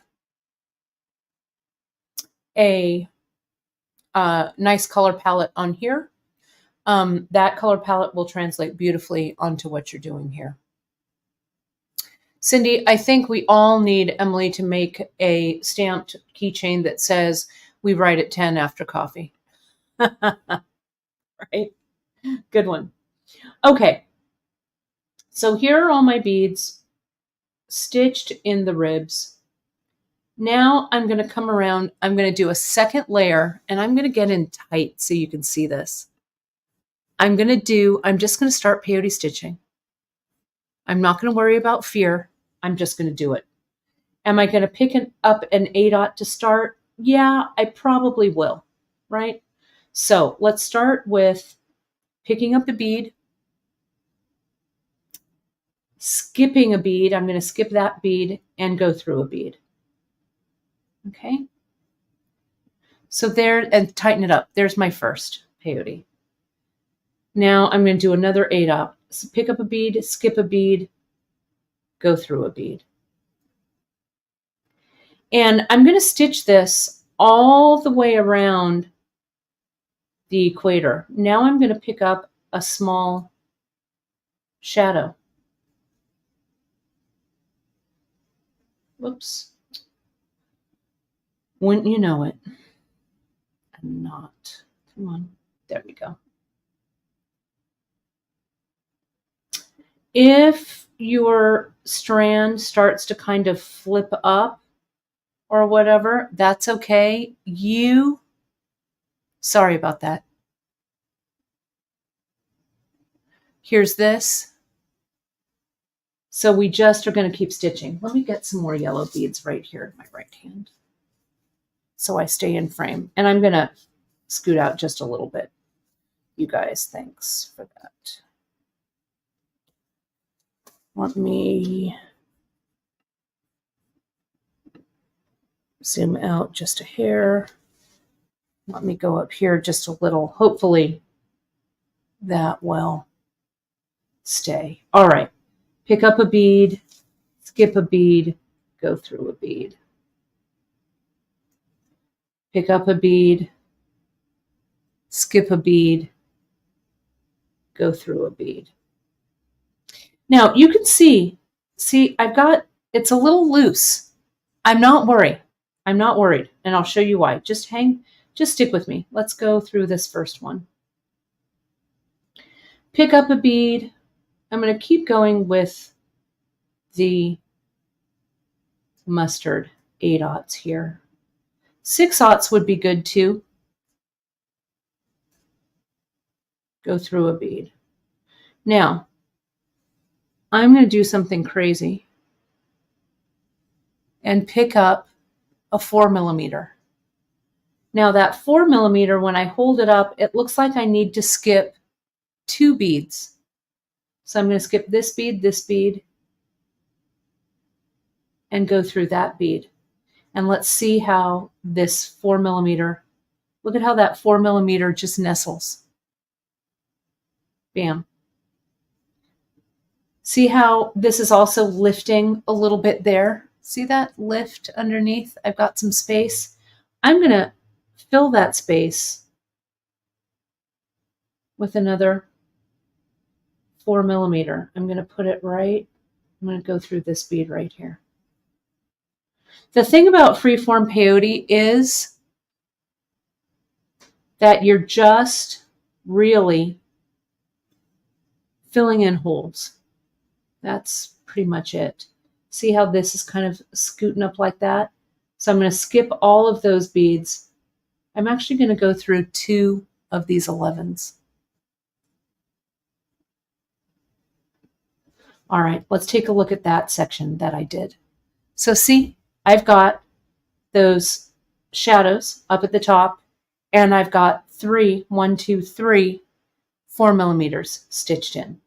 a nice color palette on here, that color palette will translate beautifully onto what you're doing here. Cindy, I think we all need Emily to make a stamped keychain that says, we write at 10 after coffee. Right? Good one. Okay. So here are all my beads stitched in the ribs. Now I'm going to come around. I'm going to do a second layer, and I'm going to get in tight so you can see this. I'm just going to start peyote stitching. I'm not going to worry about fear. I'm just going to do it. Am I going to pick up an A-dot to start? Yeah, I probably will, right? So let's start with picking up a bead, skipping a bead. I'm going to skip that bead and go through a bead. Okay. So there, and tighten it up. There's my first peyote. Now I'm going to do another 8-dot. So pick up a bead, skip a bead, go through a bead. And I'm going to stitch this all the way around the equator. Now I'm going to pick up a small shadow. Whoops. Wouldn't you know it? I'm not. Come on. There we go. If your strand starts to kind of flip up or whatever, that's okay. Sorry about that. Here's this. So we just are going to keep stitching. Let me get some more yellow beads right here in my right hand, so I stay in frame. And I'm going to scoot out just a little bit. You guys, thanks for that. Let me Zoom out just a hair. Let me go up here just a little. Hopefully that will stay. All right. Pick up a bead, skip a bead, go through a bead. Pick up a bead, skip a bead, go through a bead. Now you can see, it's a little loose. I'm not worried. I'm not worried. And I'll show you why. Just stick with me. Let's go through this first one. Pick up a bead. I'm going to keep going with the mustard 8/0 here. 6/0 would be good too. Go through a bead. Now, I'm going to do something crazy and pick up a 4mm. Now that 4mm, when I hold it up, it looks like I need to skip 2 beads. So I'm going to skip this bead, and go through that bead. And let's see how this 4mm, look at how that 4mm just nestles. Bam. See how this is also lifting a little bit there? See that lift underneath? I've got some space. I'm going to fill that space with another 4mm. I'm going to put it right. I'm going to go through this bead right here. The thing about Freeform Peyote is that you're just really filling in holes. That's pretty much it. See how this is kind of scooting up like that? So I'm going to skip all of those beads. I'm actually going to go through 2 of these 11s. All right, let's take a look at that section that I did. So see, I've got those shadows up at the top, and I've got 3 4mm stitched in.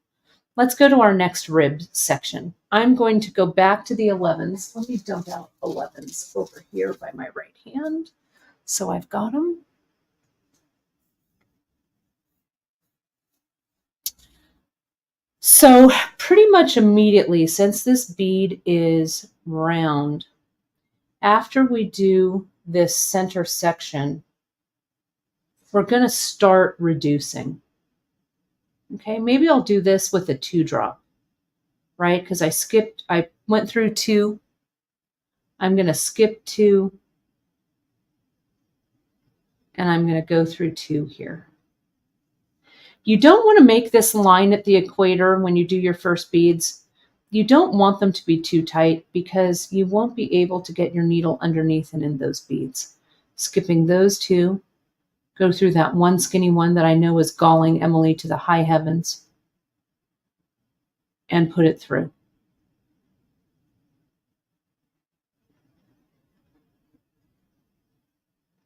Let's go to our next rib section. I'm going to go back to the 11s. Let me dump out 11s over here by my right hand. So I've got them. So pretty much immediately, since this bead is round, after we do this center section, we're going to start reducing. Okay, maybe I'll do this with a 2-drop, right? Because I went through 2. I'm going to skip 2. And I'm going to go through 2 here. You don't want to make this line at the equator when you do your first beads. You don't want them to be too tight because you won't be able to get your needle underneath and in those beads. Skipping those 2. Go through that one skinny one that I know is galling Emily to the high heavens, and put it through.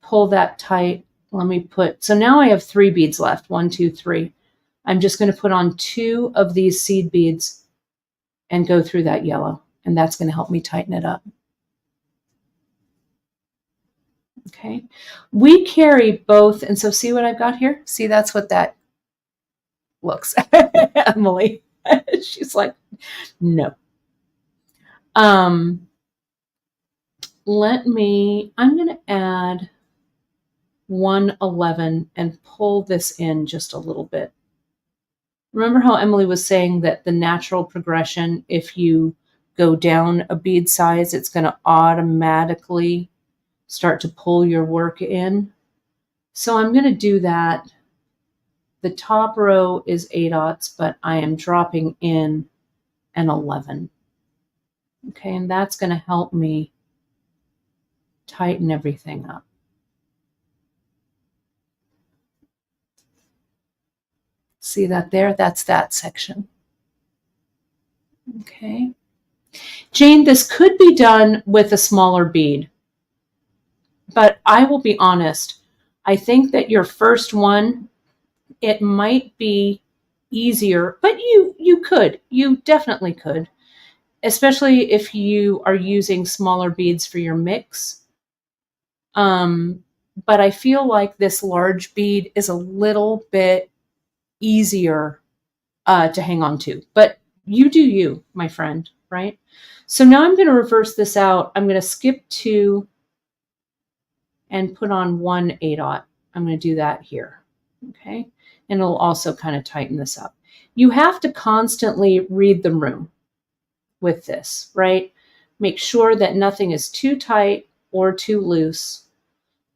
Pull that tight. Let me so now I have 3 beads left. 1, 2, 3. I'm just going to put on 2 of these seed beads and go through that yellow, and that's going to help me tighten it up. Okay, we carry both, and so see what I've got here? See, that's what that looks. Emily, she's like, no. I'm going to add 111 and pull this in just a little bit. Remember how Emily was saying that the natural progression, if you go down a bead size, it's going to automatically start to pull your work in. So I'm going to do that. The top row is 8/0, but I am dropping in an 11. Okay, and that's going to help me tighten everything up. See that there? That's that section. Okay. Jane, this could be done with a smaller bead, but I will be honest. I think that your first one, it might be easier, but you definitely could, especially if you are using smaller beads for your mix. But I feel like this large bead is a little bit easier to hang on to. But you do you, my friend, right? So now I'm going to reverse this out. I'm going to skip 2 and put on 1 8/0. I'm going to do that here. Okay. And it'll also kind of tighten this up. You have to constantly read the room with this, right? Make sure that nothing is too tight or too loose.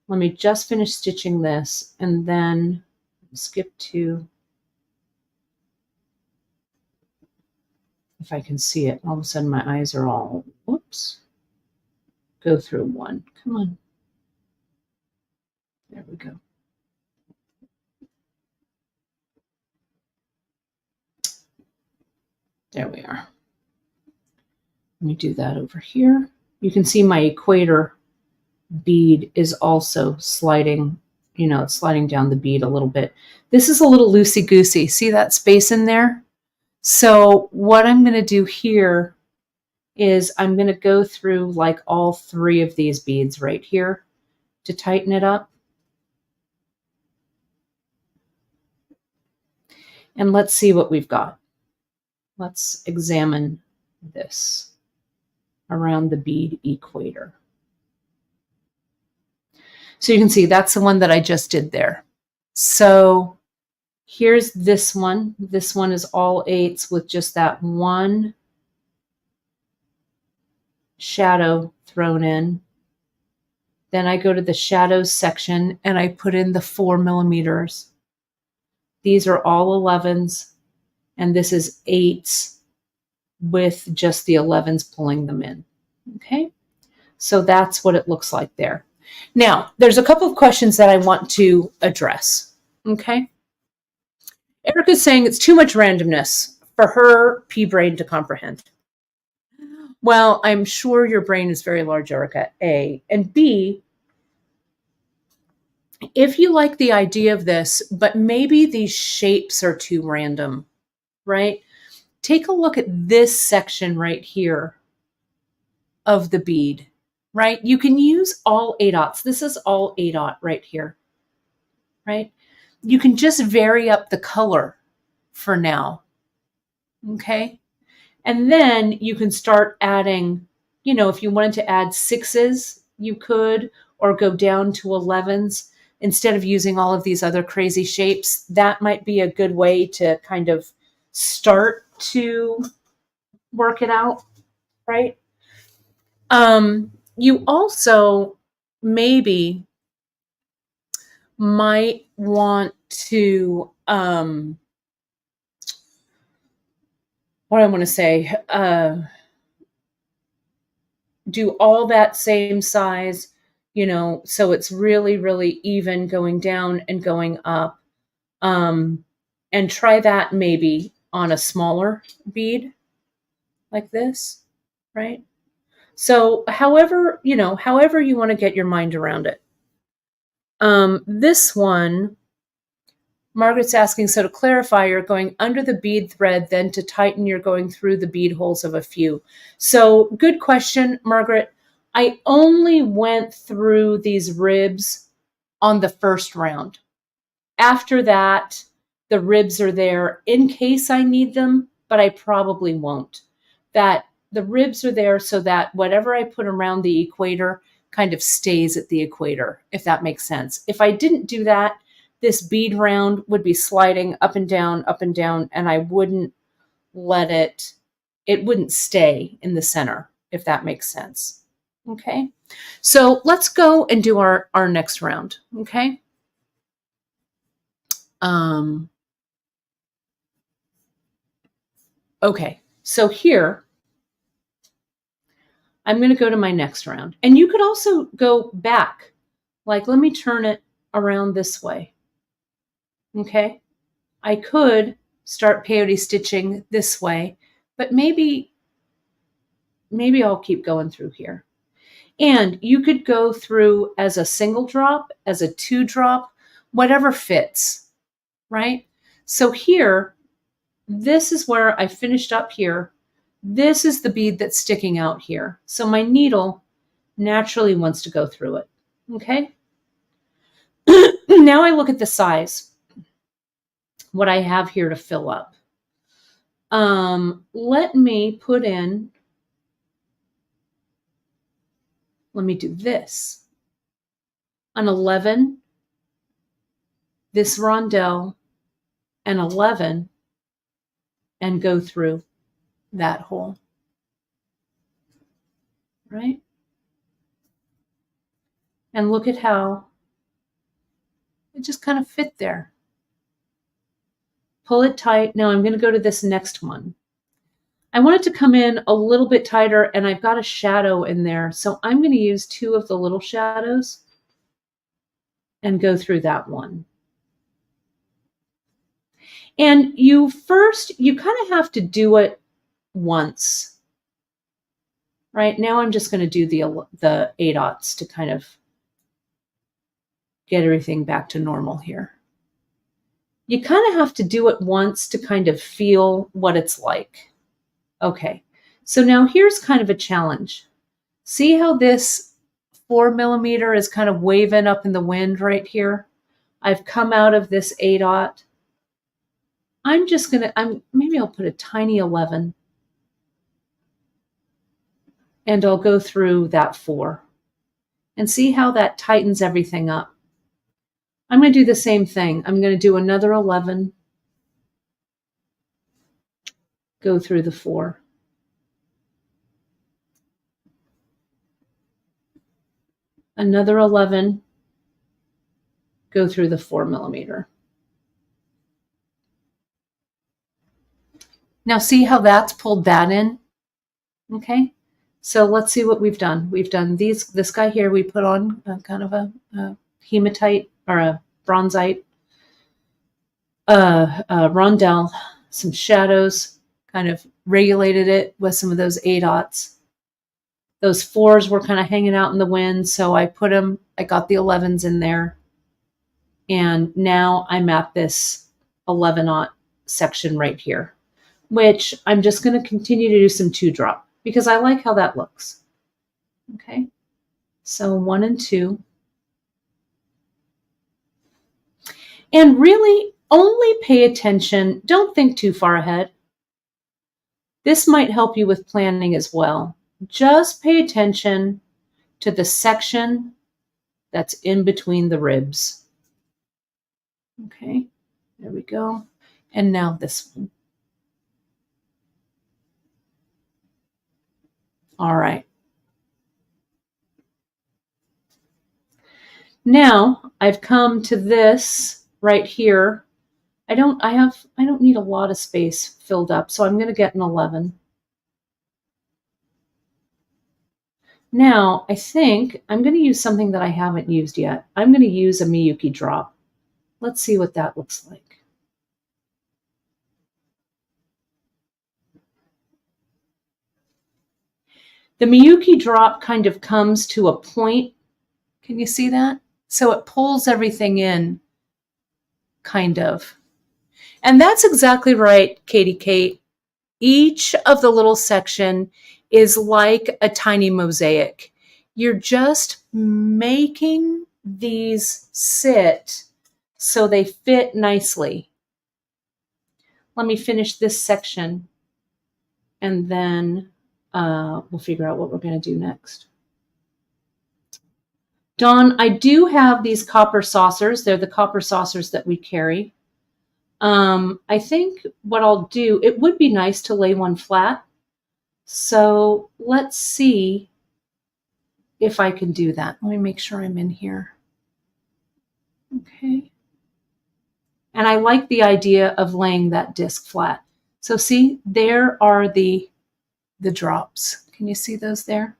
Let me just finish stitching this and then skip 2. If I can see it, all of a sudden my eyes are all, whoops. Go through 1. Come on. There we go. There we are. Let me do that over here. You can see my equator bead is also sliding, it's sliding down the bead a little bit. This is a little loosey-goosey. See that space in there? So what I'm going to do here is I'm going to go through like all 3 of these beads right here to tighten it up. And let's see what we've got. Let's examine this around the bead equator. So you can see that's the one that I just did there. So here's this one. This one is all 8s with just that 1 shadow thrown in. Then I go to the shadows section and I put in the 4 millimeters. These are all 11s, and this is 8s with just the 11s pulling them in. Okay, so that's what it looks like there. Now, there's a couple of questions that I want to address. Okay, Erica's saying it's too much randomness for her pea brain to comprehend. Well, I'm sure your brain is very large, Erica, A. And B, if you like the idea of this, but maybe these shapes are too random, right? Take a look at this section right here of the bead, right? You can use all 8/0. This is all 8/0 right here, right? You can just vary up the color for now, okay? And then you can start adding, if you wanted to add 6s, you could, or go down to 11s instead of using all of these other crazy shapes. That might be a good way to kind of start to work it out, right? You also maybe might want to, what I want to say, do all that same size, so it's really, really even going down and going up. And try that maybe on a smaller bead like this, right? So however you want to get your mind around it. This one, Margaret's asking, so to clarify, you're going under the bead thread, then to tighten, you're going through the bead holes of a few. So good question, Margaret. I only went through these ribs on the first round. After that, the ribs are there in case I need them, but I probably won't. That the ribs are there so that whatever I put around the equator kind of stays at the equator, if that makes sense. If I didn't do that, this bead round would be sliding up and down, and I wouldn't let it wouldn't stay in the center, if that makes sense. Okay, so let's go and do our next round, okay? Okay, so here, I'm going to go to my next round. And you could also go back. Like, let me turn it around this way. Okay, I could start peyote stitching this way, but maybe I'll keep going through here. And you could go through as a single drop, as a 2 drop, whatever fits, right? So here, this is where I finished up here. This is the bead that's sticking out here. So my needle naturally wants to go through it. Okay. Now I look at the size, what I have here to fill up. Let me put in, let me do this. An 11, this rondelle, an 11, and go through that hole, right? And look at how it just kind of fit there. Pull it tight. Now I'm going to go to this next one. I want it to come in a little bit tighter, and I've got a shadow in there. So I'm going to use 2 of the little shadows and go through that one. And you kind of have to do it once. Right now I'm just going to do the 8/0 to kind of get everything back to normal here. You kind of have to do it once to kind of feel what it's like. Okay, so now here's kind of a challenge. See how this 4mm is kind of waving up in the wind right here? I've come out of this 8/0. Maybe I'll put a tiny 11. And I'll go through that 4 and see how that tightens everything up. I'm going to do the same thing. I'm going to do another 11, go through the 4. Another 11, go through the 4mm. Now see how that's pulled that in? Okay. So let's see what we've done. We've done this guy here, we put on kind of a hematite or a bronzite, rondelle, some shadows, kind of regulated it with some of those 8/0. Those 4s were kind of hanging out in the wind, so I got the 11s in there. And now I'm at this 11/0 section right here, which I'm just going to continue to do some 2-drop because I like how that looks. Okay, so 1 and 2. And really only pay attention, don't think too far ahead. This might help you with planning as well. Just pay attention to the section that's in between the ribs. Okay, there we go. And now this one. All right. Now I've come to this right here. I don't need a lot of space filled up, so I'm going to get an 11. Now I think I'm going to use something that I haven't used yet. I'm going to use a Miyuki drop. Let's see what that looks like. The Miyuki drop kind of comes to a point. Can you see that? So it pulls everything in, kind of. And that's exactly right, Katie Kate. Each of the little section is like a tiny mosaic. You're just making these sit so they fit nicely. Let me finish this section and then we'll figure out what we're going to do next. Dawn, I do have these copper saucers. They're the copper saucers that we carry. I think what I'll do, it would be nice to lay one flat. So let's see if I can do that. Let me make sure I'm in here. Okay. And I like the idea of laying that disc flat. So see, there are the drops. Can you see those there?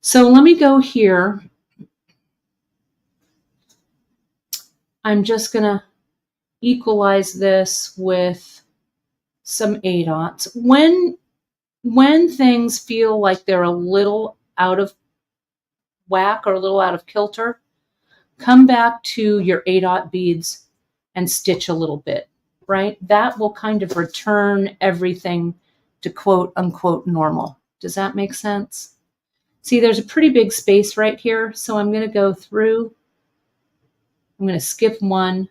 So let me go here. I'm just going to equalize this with some 8/0. When things feel like they're a little out of whack or a little out of kilter, come back to your 8/0 beads and stitch a little bit, right? That will kind of return everything to quote unquote normal. Does that make sense? See, there's a pretty big space right here. So I'm going to go through, I'm going to skip one,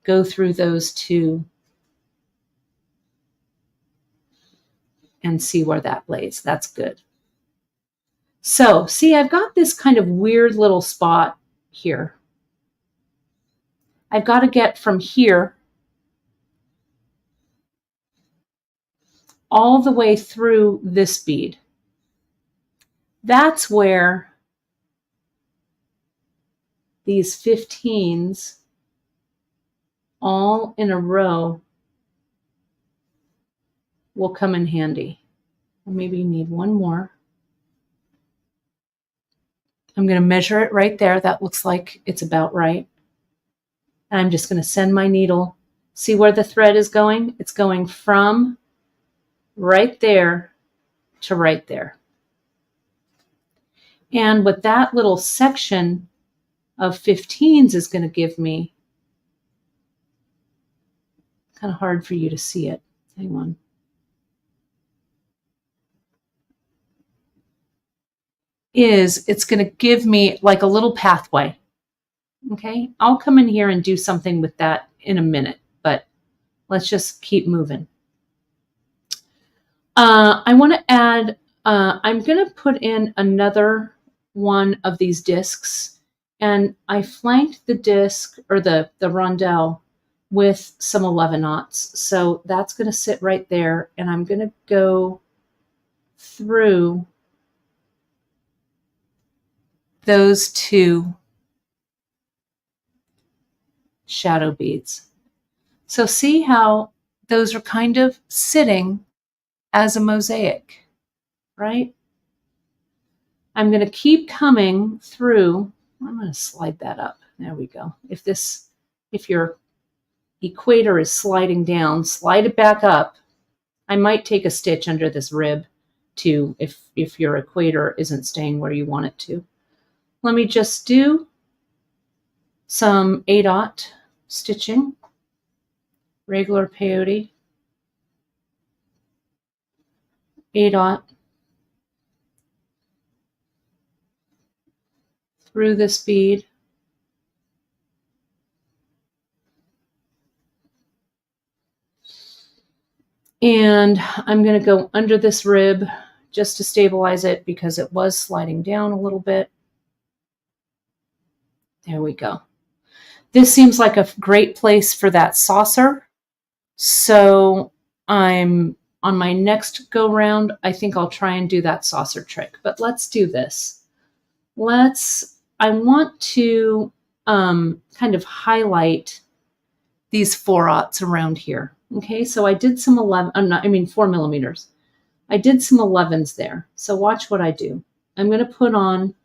go through those two, and see where that lays. That's good. So see, I've got this kind of weird little spot here. I've got to get from here all the way through this bead. That's where these 15s all in a row will come in handy. Maybe you need one more. I'm going to measure it right there. That looks like it's about right. And I'm just going to send my needle. See where the thread is going? It's going from right there to right there. And what that little section of 15s is going to give me, kind of hard for you to see it. Hang on. It's going to give me like a little pathway. Okay, I'll come in here and do something with that in a minute, but let's just keep moving. I want to add, I'm going to put in another one of these discs, and I flanked the disc or the rondelle with some 11-aughts. So that's going to sit right there, and I'm going to go through those two shadow beads. So see how those are kind of sitting as a mosaic, right? I'm going to keep coming through. I'm going to slide that up. There we go. If your equator is sliding down, slide it back up. I might take a stitch under this rib too if your equator isn't staying where you want it to. Let me just do some 8-aught stitching, regular peyote, 8-aught through this bead. And I'm going to go under this rib just to stabilize it because it was sliding down a little bit. There we go. This seems like a great place for that saucer. So I'm on my next go round, I think I'll try and do that saucer trick, but let's do this. I want to kind of highlight these 4-aughts around here. Okay, so I did some 4 millimeters. I did some 11s there. So watch what I do. I'm going to put on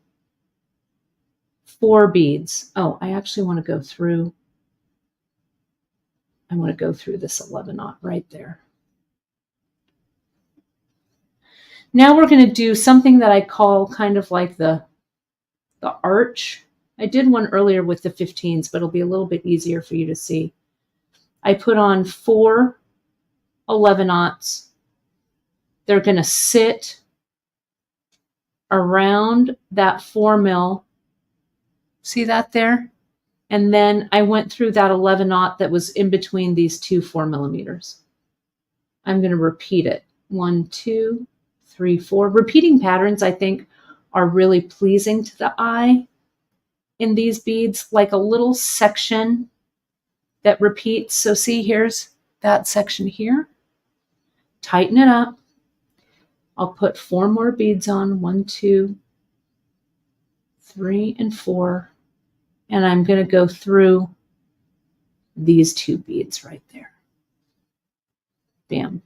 4 beads. Oh, I actually want to go through. I want to go through this 11-aught right there. Now we're going to do something that I call kind of like the arch. I did one earlier with the 15s, but it'll be a little bit easier for you to see. I put on 4 11-aughts. They're going to sit around that 4 mil. See that there? And then I went through that 11-aught that was in between these two 4 millimeters. I'm going to repeat it. 1, 2, 3, 4. Repeating patterns, I think, are really pleasing to the eye in these beads, like a little section that repeats. So see, here's that section here. Tighten it up. I'll put 4 more beads on. 1, 2, 3, and 4. And I'm going to go through these 2 beads right there. Bam.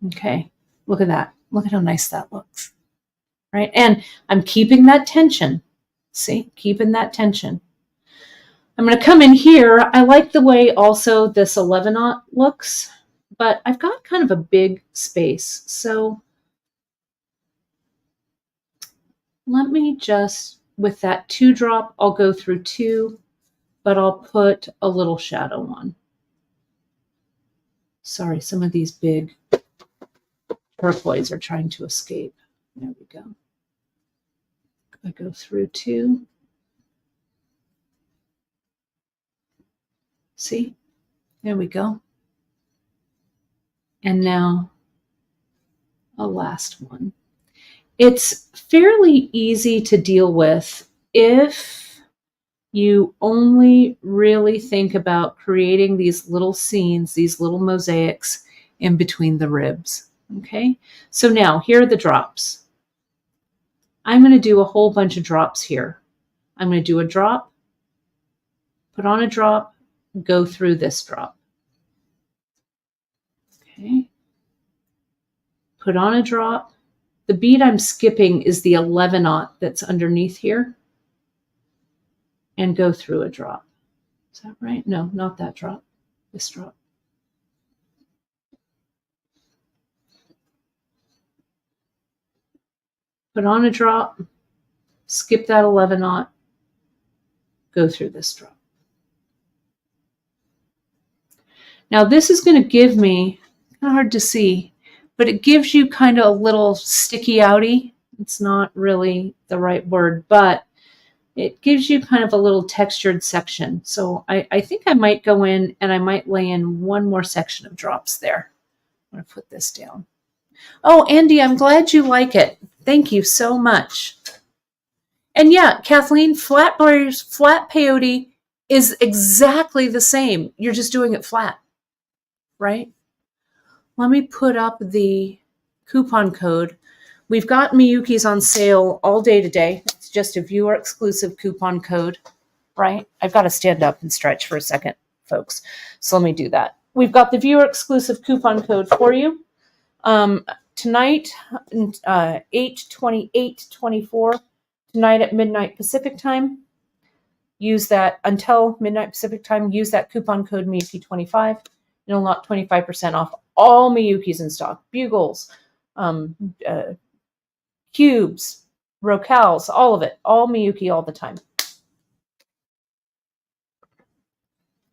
Okay. Look at that. Look at how nice that looks. Right? And I'm keeping that tension. See? Keeping that tension. I'm going to come in here. I like the way also this 11-aught looks, but I've got kind of a big space. So let me just, with that 2 drop, I'll go through 2, but I'll put a little shadow on. Sorry, some of these big turquoise are trying to escape. There we go. I go through 2. See? There we go. And now a last one. It's fairly easy to deal with if you only really think about creating these little scenes, these little mosaics in between the ribs. Okay, so now here are the drops. I'm going to do a whole bunch of drops here. I'm going to do a drop, put on a drop, go through this drop. Okay, put on a drop. The bead I'm skipping is the 11/0 that's underneath here, and go through a drop. Is that right? No, not that drop. This drop. Put on a drop, skip that 11/0, go through this drop. Now this is going to give me, kind of hard to see, but it gives you kind of a little sticky outy. It's not really the right word, but it gives you kind of a little textured section. So I think I might go in and I might lay in one more section of drops there. I'm going to put this down. Oh, Andy, I'm glad you like it. Thank you so much. And yeah, Kathleen, flat peyote is exactly the same. You're just doing it flat, right? Let me put up the coupon code. We've got Miyuki's on sale all day today. It's just a viewer exclusive coupon code, right? I've got to stand up and stretch for a second, folks. So let me do that. We've got the viewer exclusive coupon code for you. Tonight, 8/28/24, tonight at midnight Pacific time. Use that until midnight Pacific time. Use that coupon code Miyuki25. It'll knock 25% off all Miyukis in stock. Bugles, cubes, rocales, all of it. All Miyuki all the time.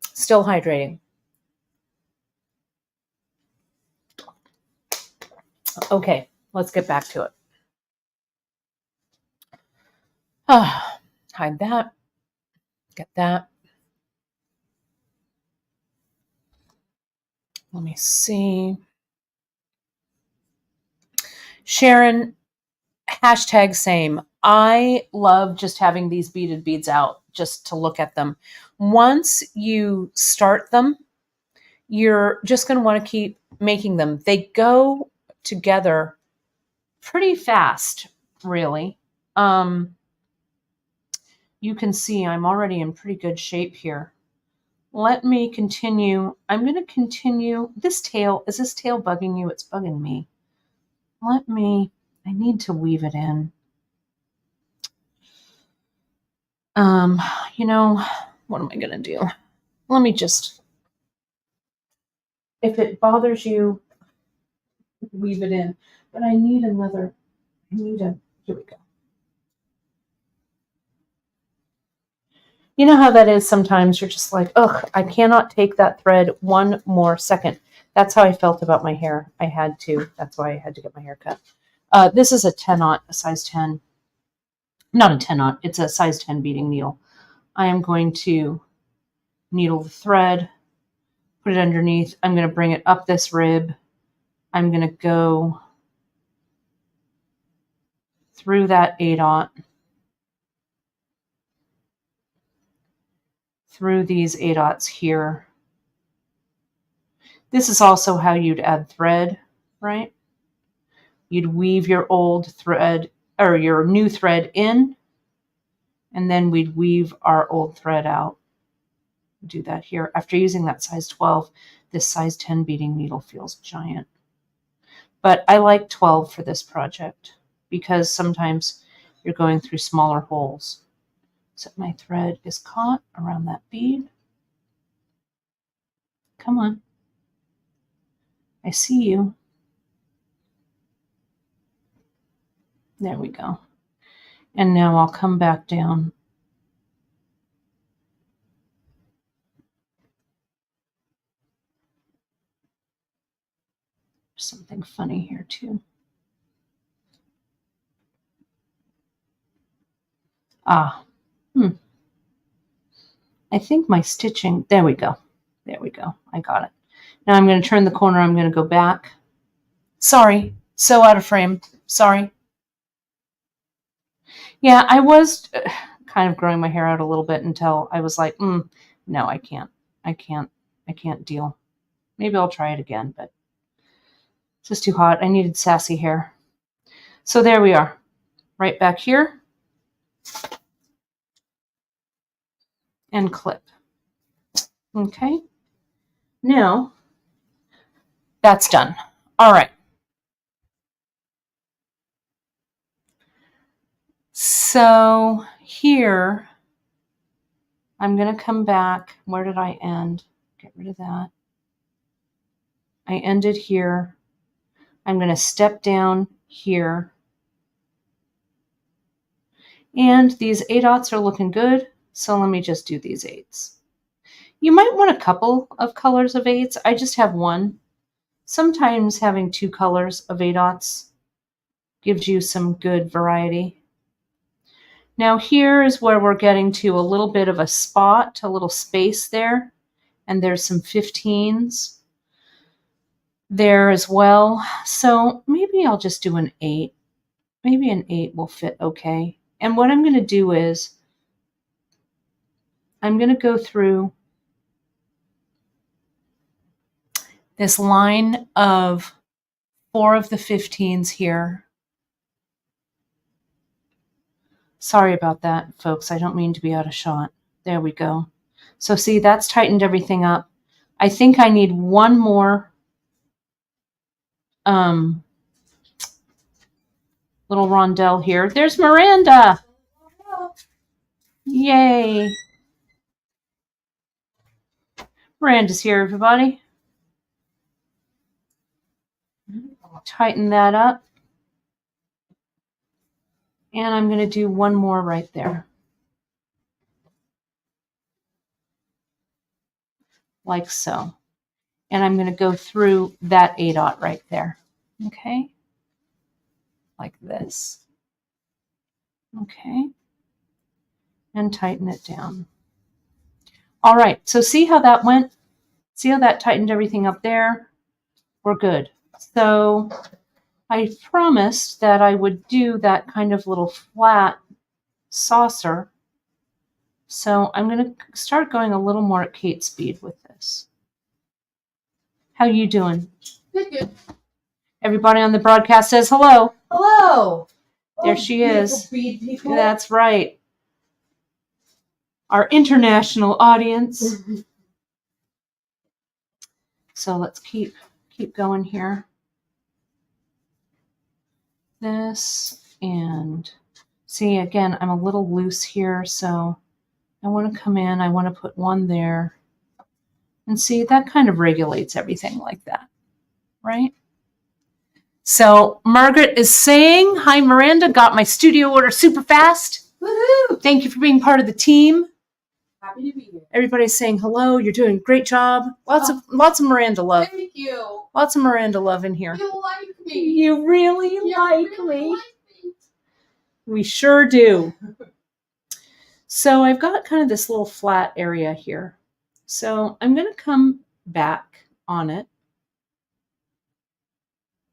Still hydrating. Okay, let's get back to it. Hide that. Get that. Let me see. Sharon, hashtag same. I love just having these beaded beads out just to look at them. Once you start them, you're just going to want to keep making them. They go together pretty fast, really. You can see I'm already in pretty good shape here. Let me continue. I'm going to continue. This tail, is this tail bugging you? It's bugging me. I need to weave it in. What am I going to do? Let me just, if it bothers you, weave it in. But I need here we go. You know how that is sometimes? You're just like, ugh, I cannot take that thread one more second. That's how I felt about my hair. That's why I had to get my hair cut. This is a 10/0, a size 10. Not a 10/0, it's a size 10 beading needle. I am going to needle the thread, put it underneath. I'm going to bring it up this rib. I'm going to go through that 8/0, through these 8/0s here. This is also how you'd add thread, right? You'd weave your old thread or your new thread in, and then we'd weave our old thread out. Do that here. After using that size 12, this size 10 beading needle feels giant. But I like 12 for this project because sometimes you're going through smaller holes. So my thread is caught around that bead. Come on. I see you. There we go. And now I'll come back down. Something funny here too. Ah, I think my stitching, there we go. There we go. I got it. Now I'm going to turn the corner. I'm going to go back. Sorry. So out of frame. Sorry. Yeah, I was kind of growing my hair out a little bit until I was like, no, I can't. I can't deal. Maybe I'll try it again, but it's just too hot. I needed sassy hair. So there we are. Right back here. And clip. Okay. Now, that's done. All right. So here, I'm going to come back. Where did I end? Get rid of that. I ended here. I'm going to step down here. And these 8/0 are looking good. So let me just do these 8s. You might want a couple of colors of 8s. I just have one. Sometimes having 2 colors of 8/0 gives you some good variety. Now here is where we're getting to a little bit of a spot, a little space there. And there's some 15s there as well. So maybe I'll just do an 8. Maybe an 8 will fit okay. And what I'm going to do is I'm going to go through this line of 4 of the 15s here. Sorry about that, folks. I don't mean to be out of shot. There we go. So see, that's tightened everything up. I think I need one more little rondelle here. There's Miranda. Yay. Miranda's here, everybody. Tighten that up. And I'm going to do one more right there. Like so. And I'm going to go through that 8/0 right there. Okay. Like this. Okay. And tighten it down. All right. So see how that went? See how that tightened everything up there? We're good. So I promised that I would do that kind of little flat saucer. So I'm going to start going a little more at Kate speed with this. How you doing? Good. Everybody on the broadcast says hello. Hello. There she is. Bead people. That's right. Our international audience. So let's keep going here. This, and see, again, I'm a little loose here, so I want to come in. I want to put one there. And see, that kind of regulates everything like that, right? So Margaret is saying, hi, Miranda, got my studio order super fast. Woohoo! Thank you for being part of the team. Happy to be here. Everybody's saying hello. You're doing a great job. Lots of Miranda love. Thank you. Lots of Miranda love in here. You like me. You really like me. Like me. We sure do. So I've got kind of this little flat area here. So I'm going to come back on it.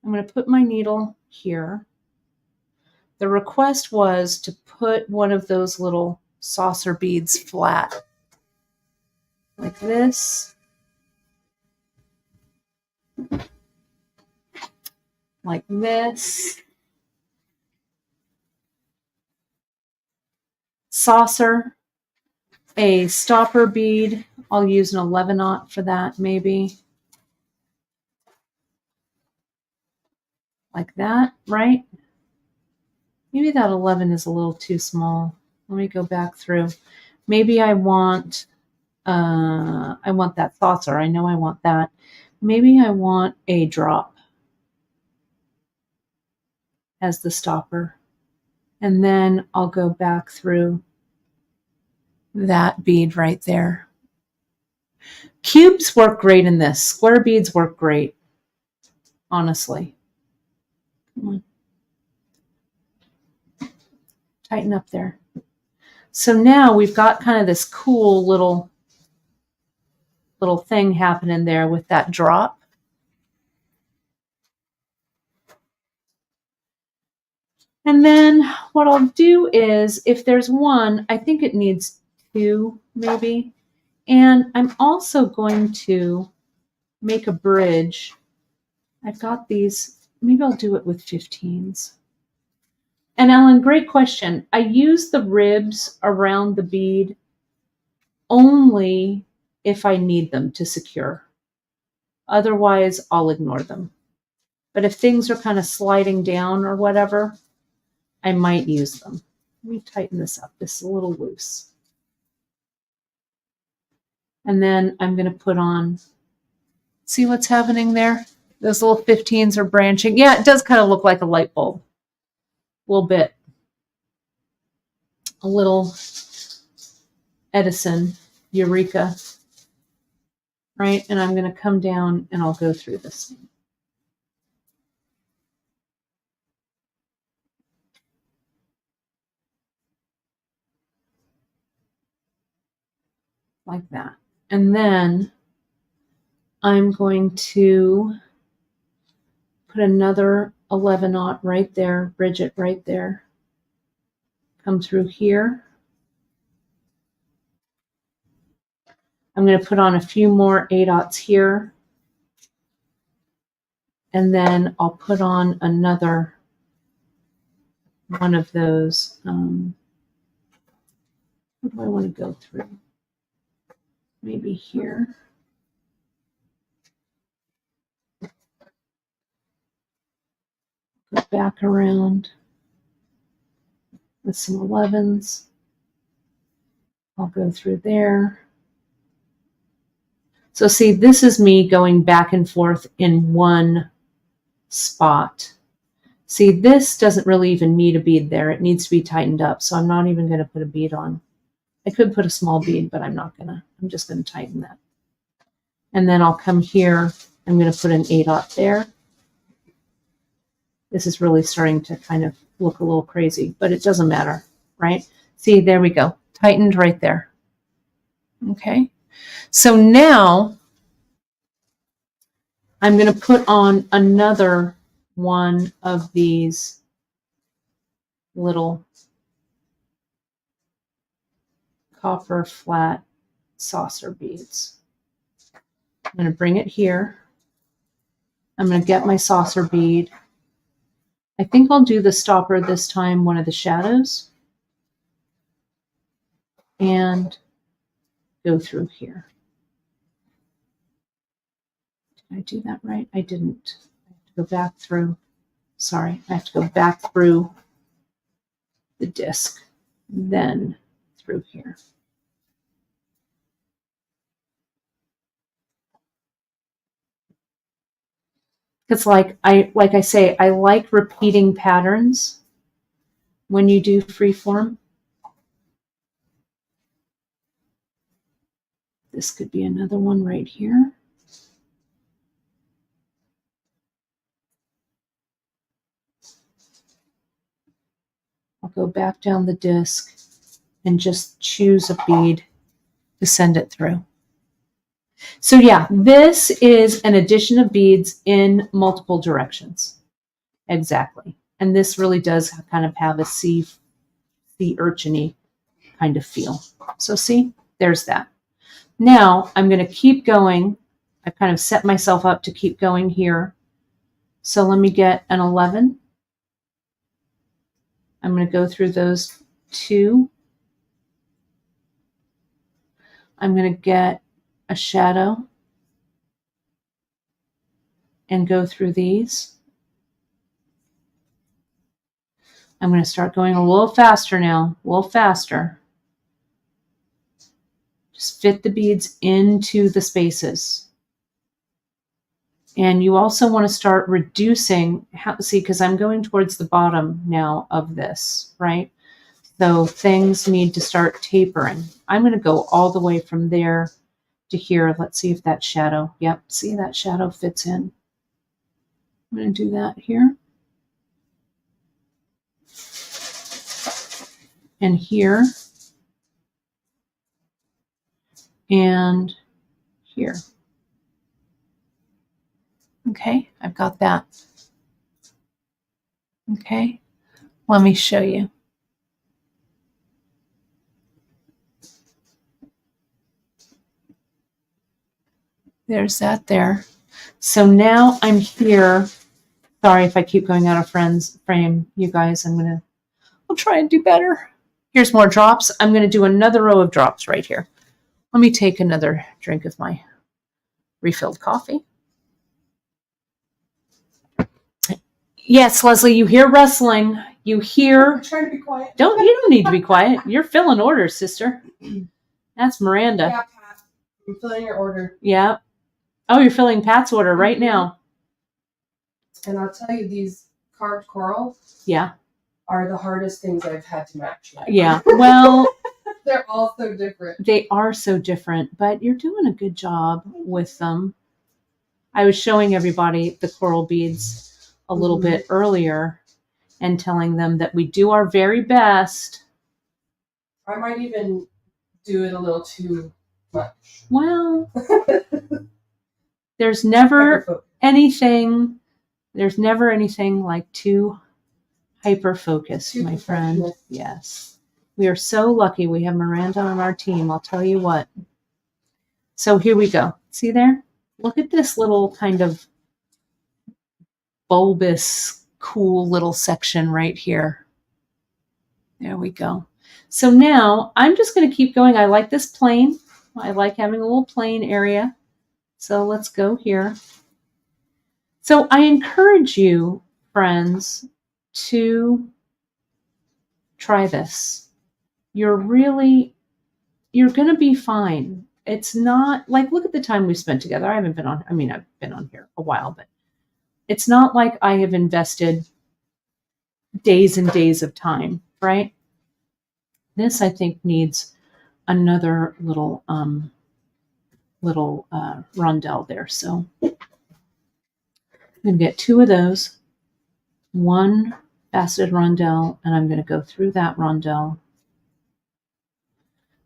I'm going to put my needle here. The request was to put one of those little saucer beads flat. Like this. Like this. Saucer. A stopper bead. I'll use an 11/0 for that, maybe. Like that, right? Maybe that 11 is a little too small. Let me go back through. Maybe I want that saucer. I know I want that. Maybe I want a drop as the stopper. And then I'll go back through that bead right there. Cubes work great in this. Square beads work great, honestly. Come on. Tighten up there. So now we've got kind of this cool little thing happening there with that drop. And then what I'll do is, if there's one, I think it needs two maybe. And I'm also going to make a bridge. I've got these, maybe I'll do it with 15s. And Ellen, great question. I use the ribs around the bead only if I need them to secure. Otherwise, I'll ignore them. But if things are kind of sliding down or whatever, I might use them. Let me tighten this up. This is a little loose. And then I'm going to put on, see what's happening there? Those little 15s are branching. Yeah, it does kind of look like a light bulb. A little bit. A little Edison, Eureka. Right? And I'm going to come down and I'll go through this. Like that. And then I'm going to put another 11-aught right there, bridge it right there. Come through here. I'm going to put on a few more 8-aughts here. And then I'll put on another one of those. What do I want to go through? Maybe here. Go back around with some 11s. I'll go through there. So see, this is me going back and forth in one spot. See, this doesn't really even need a bead there. It needs to be tightened up. So I'm not even going to put a bead on. I could put a small bead, but I'm not going to. I'm just going to tighten that. And then I'll come here. I'm going to put an 8-aught there. This is really starting to kind of look a little crazy, but it doesn't matter, right? See, there we go. Tightened right there. Okay. So now I'm going to put on another one of these little copper flat saucer beads. I'm going to bring it here. I'm going to get my saucer bead. I think I'll do the stopper this time, one of the shadows, and go through here. Did I do that right? I didn't. I have to go back through. Sorry, I have to go back through the disc, then through here. It's like I say, I like repeating patterns when you do freeform. This could be another one right here. I'll go back down the disc and just choose a bead to send it through. So yeah, this is an addition of beads in multiple directions. Exactly. And this really does kind of have a sea urchin-y kind of feel. So see, there's that. Now I'm going to keep going. I've kind of set myself up to keep going here. So let me get an 11. I'm going to go through those two. I'm going to get a shadow and go through these. I'm going to start going a little faster now, a little faster. Just fit the beads into the spaces. And you also want to start reducing, see, because I'm going towards the bottom now of this, right? So things need to start tapering. I'm going to go all the way from there to here. Let's see if that shadow, yep, see that shadow fits in. I'm going to do that here. And here. and here. Okay, I've got that. Okay, let me show you. There's that there. So now I'm here. Sorry if I keep going out of frame, you guys. I'll try and do better. Here's more drops. I'm going to do another row of drops right here. Let me take another drink of my refilled coffee. Yes, Leslie, you hear rustling. You hear. I'm trying to be quiet. You don't need to be quiet. You're filling orders, sister. That's Miranda. Yeah, Pat. I'm filling your order. Yeah. Oh, you're filling Pat's order right now. And I'll tell you, these carved coral are the hardest things I've had to match. Yeah. Well, they're all so different. They are so different, but you're doing a good job with them. I was showing everybody the coral beads a little bit earlier and telling them that we do our very best. I might even do it a little too much. Well, there's never anything like too hyper-focused, my friend. Yes. We are so lucky we have Miranda on our team, I'll tell you what. So here we go. See there? Look at this little kind of bulbous, cool little section right here. There we go. So now I'm just going to keep going. I like this plain. I like having a little plain area. So let's go here. So I encourage you, friends, to try this. You're going to be fine. It's not like, look at the time we spent together. I've been on here a while, but it's not like I have invested days and days of time, right? This, I think, needs another little rondelle there. So I'm going to get 2 of those, 1 faceted rondelle, and I'm going to go through that rondelle.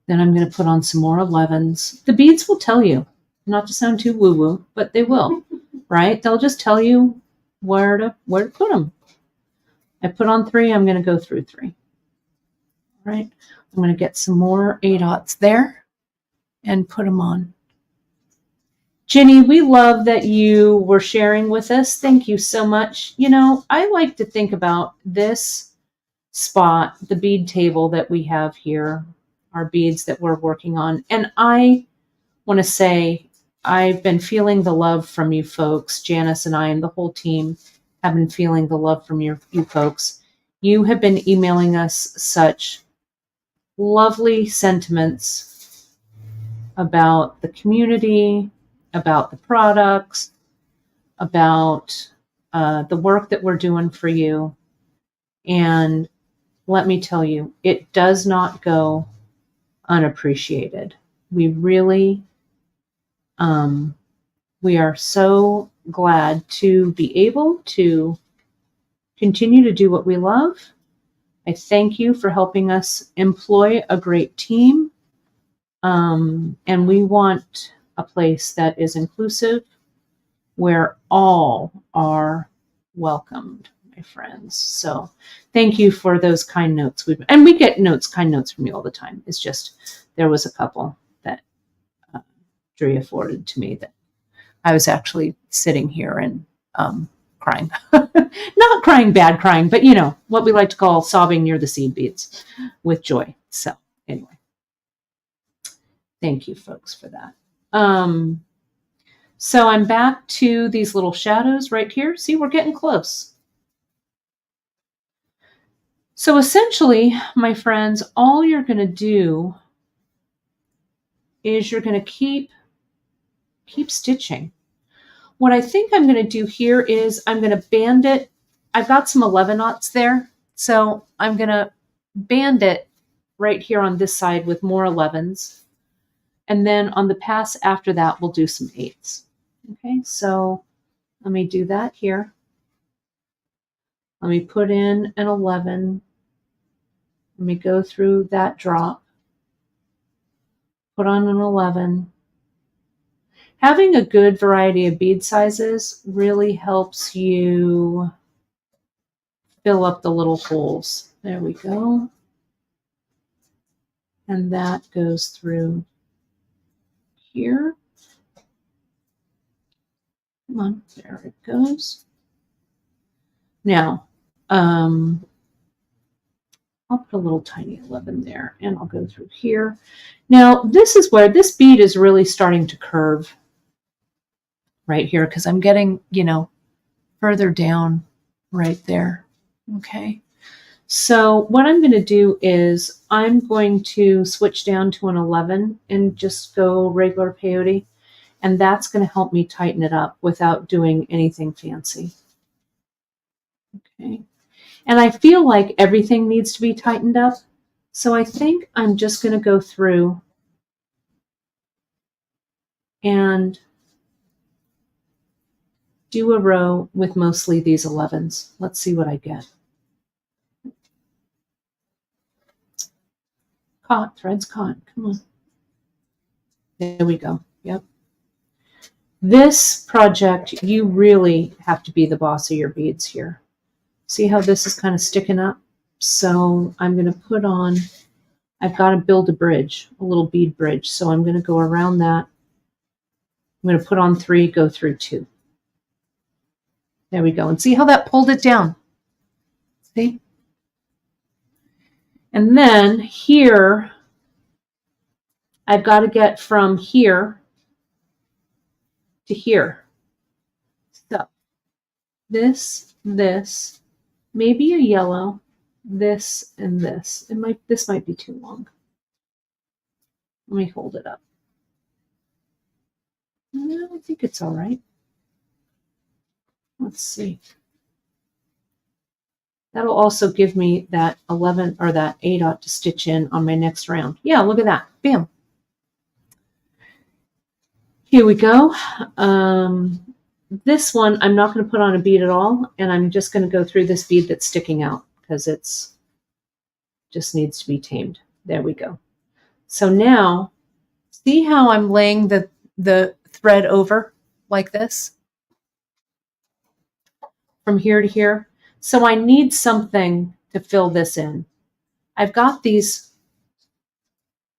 Then I'm going to put on some more 11s. The beads will tell you, not to sound too woo-woo, but they will, right? They'll just tell you where to put them. I put on 3, I'm going to go through 3. All right, I'm going to get some more 8/aughts there and put them on. Ginny, we love that you were sharing with us. Thank you so much. You know, I like to think about this spot, the bead table that we have here, our beads that we're working on. And I want to say I've been feeling the love from you folks. Janice and I and the whole team have been feeling the love from you folks. You have been emailing us such lovely sentiments about the community, about the products, about the work that we're doing for you. And let me tell you, it does not go unappreciated. We really, we are so glad to be able to continue to do what we love. I thank you for helping us employ a great team. And we want a place that is inclusive, where all are welcomed, my friends. So thank you for those kind notes. And we get kind notes from you all the time. It's just, there was a couple that Drea forwarded to me that I was actually sitting here and crying. Not crying, bad crying, but you know, what we like to call sobbing near the seed beads with joy. So anyway, thank you folks for that. So I'm back to these little shadows right here. See, we're getting close. So essentially, my friends, all you're going to do is you're going to keep stitching. What I think I'm going to do here is I'm going to band it. I've got some 11/aughts there, so I'm going to band it right here on this side with more 11s. And then on the pass after that, we'll do some 8s. Okay, so let me do that here. Let me put in an 11. Let me go through that drop. put on an 11. Having a good variety of bead sizes really helps you fill up the little holes. There we go. And that goes through here. Come on, there it goes. Now, I'll put a little tiny 11 there, and I'll go through here. Now, this is where this bead is really starting to curve right here, because I'm getting, further down right there. Okay. So what I'm going to do is I'm going to switch down to an 11 and just go regular peyote. And that's going to help me tighten it up without doing anything fancy. Okay. And I feel like everything needs to be tightened up. So I think I'm just going to go through and do a row with mostly these 11s. Let's see what I get. Caught, threads caught. Come on. There we go. Yep. This project, you really have to be the boss of your beads here. See how this is kind of sticking up? So I'm going to put on, I've got to build a bridge, a little bead bridge. So I'm going to go around that. I'm going to put on 3, go through 2. There we go. And see how that pulled it down? See? And then here, I've got to get from here to here. So this, maybe a yellow, this, and this. This might be too long. Let me hold it up. No, I think it's all right. Let's see. That'll also give me that 11 or that 8 to stitch in on my next round. Yeah, look at that. Bam. Here we go. This one, I'm not going to put on a bead at all, and I'm just going to go through this bead that's sticking out because it's just needs to be tamed. There we go. So now, see how I'm laying the thread over like this? From here to here. So I need something to fill this in. I've got these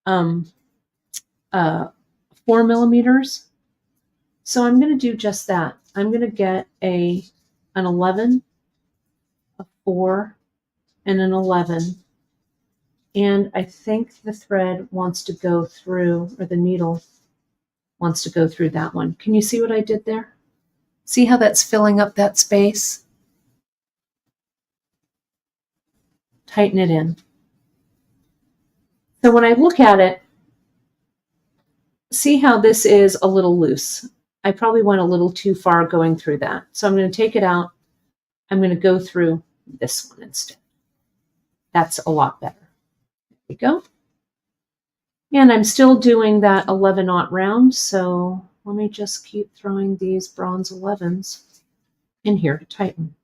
4 millimeters. So I'm going to do just that. I'm going to get an 11, a 4, and an 11. And I think the thread wants to go through, or the needle wants to go through that one. Can you see what I did there? See how that's filling up that space? Tighten it in. So when I look at it, see how this is a little loose. I probably went a little too far going through that. So I'm going to take it out. I'm going to go through this one instead. That's a lot better. There we go. And I'm still doing that 11-aught round. So let me just keep throwing these bronze 11s in here to tighten.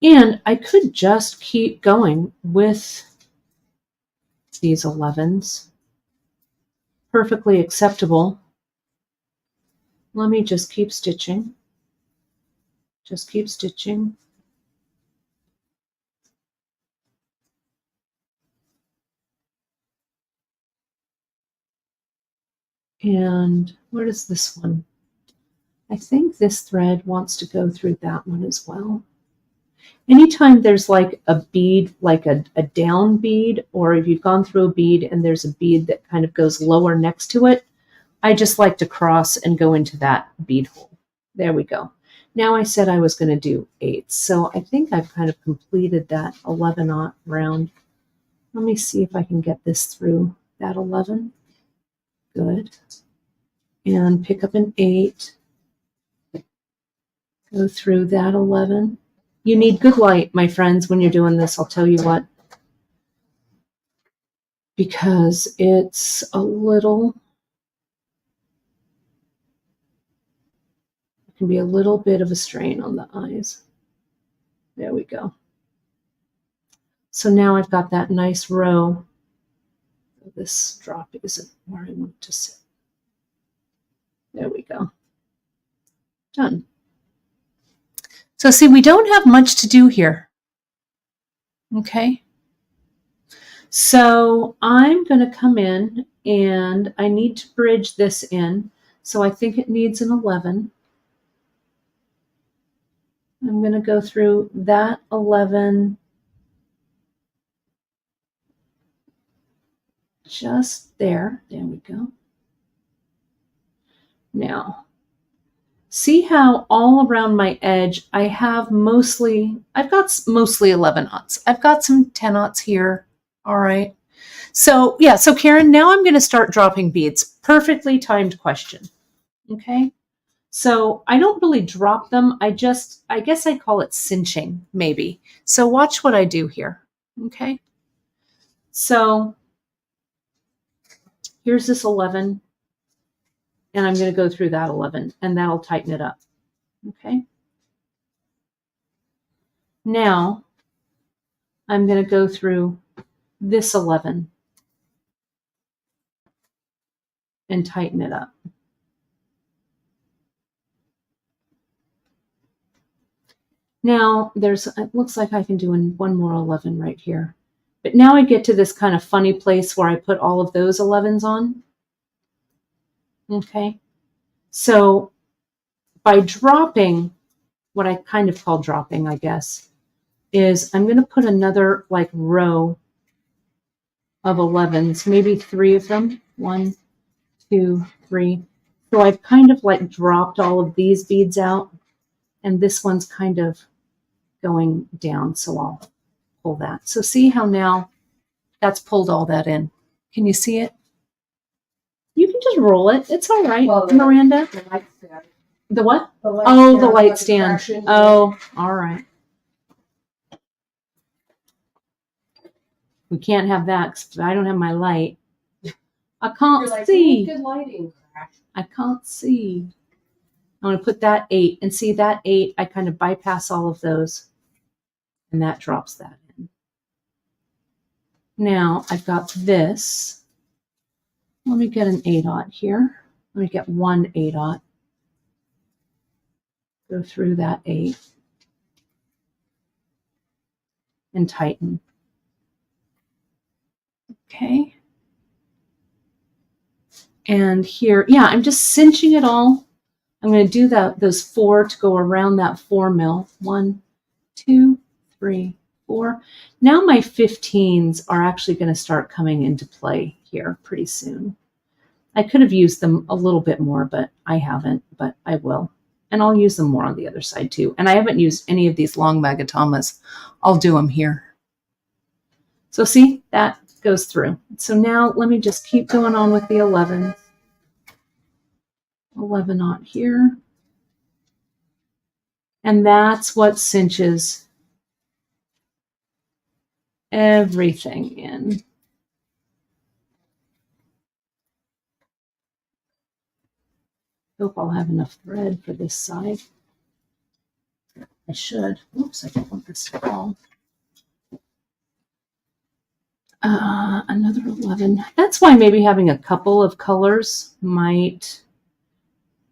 And I could just keep going with these 11s. Perfectly acceptable. Let me just keep stitching. Just keep stitching. And where does this one? I think this thread wants to go through that one as well. Anytime there's like a bead, like a down bead, or if you've gone through a bead and there's a bead that kind of goes lower next to it, I just like to cross and go into that bead hole. There we go. Now I said I was going to do 8, so I think I've kind of completed that 11-aught round. Let me see if I can get this through that 11. Good. And pick up an 8. Go through that 11. You need good light, my friends, when you're doing this, I'll tell you what. Because it's a little, it can be a little bit of a strain on the eyes. There we go. So now I've got that nice row. This drop isn't where I want it to sit. There we go. Done. So see, we don't have much to do here. Okay. So I'm going to come in and I need to bridge this in. So I think it needs an 11. I'm going to go through that 11 just there. There we go. Now, see how all around my edge I've got mostly 11-aughts. I've got some 10-aughts here. All right. So yeah, so Karen, now I'm going to start dropping beads. Perfectly timed question. Okay. So I don't really drop them. I guess I call it cinching, maybe. So watch what I do here. Okay. So here's this 11, and I'm going to go through that 11, and that'll tighten it up. Okay. Now I'm going to go through this 11 and tighten it up. Now it looks like I can do one more 11 right here. But now I get to this kind of funny place where I put all of those 11s on. Okay. So by dropping, what I kind of call dropping, I guess, is I'm going to put another like row of 11s, maybe 3 of them. 1, 2, 3. So I've kind of like dropped all of these beads out, and this one's kind of going down, so I'll pull that. So see how now that's pulled all that in. Can you see it? You can just roll it. It's all right, well, Miranda. The light stand. The what? The light stand. The light stand. Oh, all right. We can't have that because I don't have my light. I can't see. Good lighting. I can't see. I'm going to put that 8, and see that 8, I kind of bypass all of those, and that drops that in. Now I've got this. Let me get an 8-aught here. Let me get one 8-aught. Go through that 8 and tighten. Okay. And here, yeah, I'm just cinching it all. I'm going to do those 4 to go around that 4 mil. 1, 2, 3, 4. Now my 15s are actually going to start coming into play here pretty soon. I could have used them a little bit more, but I haven't, but I will. And I'll use them more on the other side too. And I haven't used any of these long magatamas. I'll do them here. So see, that goes through. So now let me just keep going on with the 11. 11-aught here. And that's what cinches everything in. Hope I'll have enough thread for this side. I should. Oops, I don't want this to fall. Another 11. That's why maybe having a couple of colors might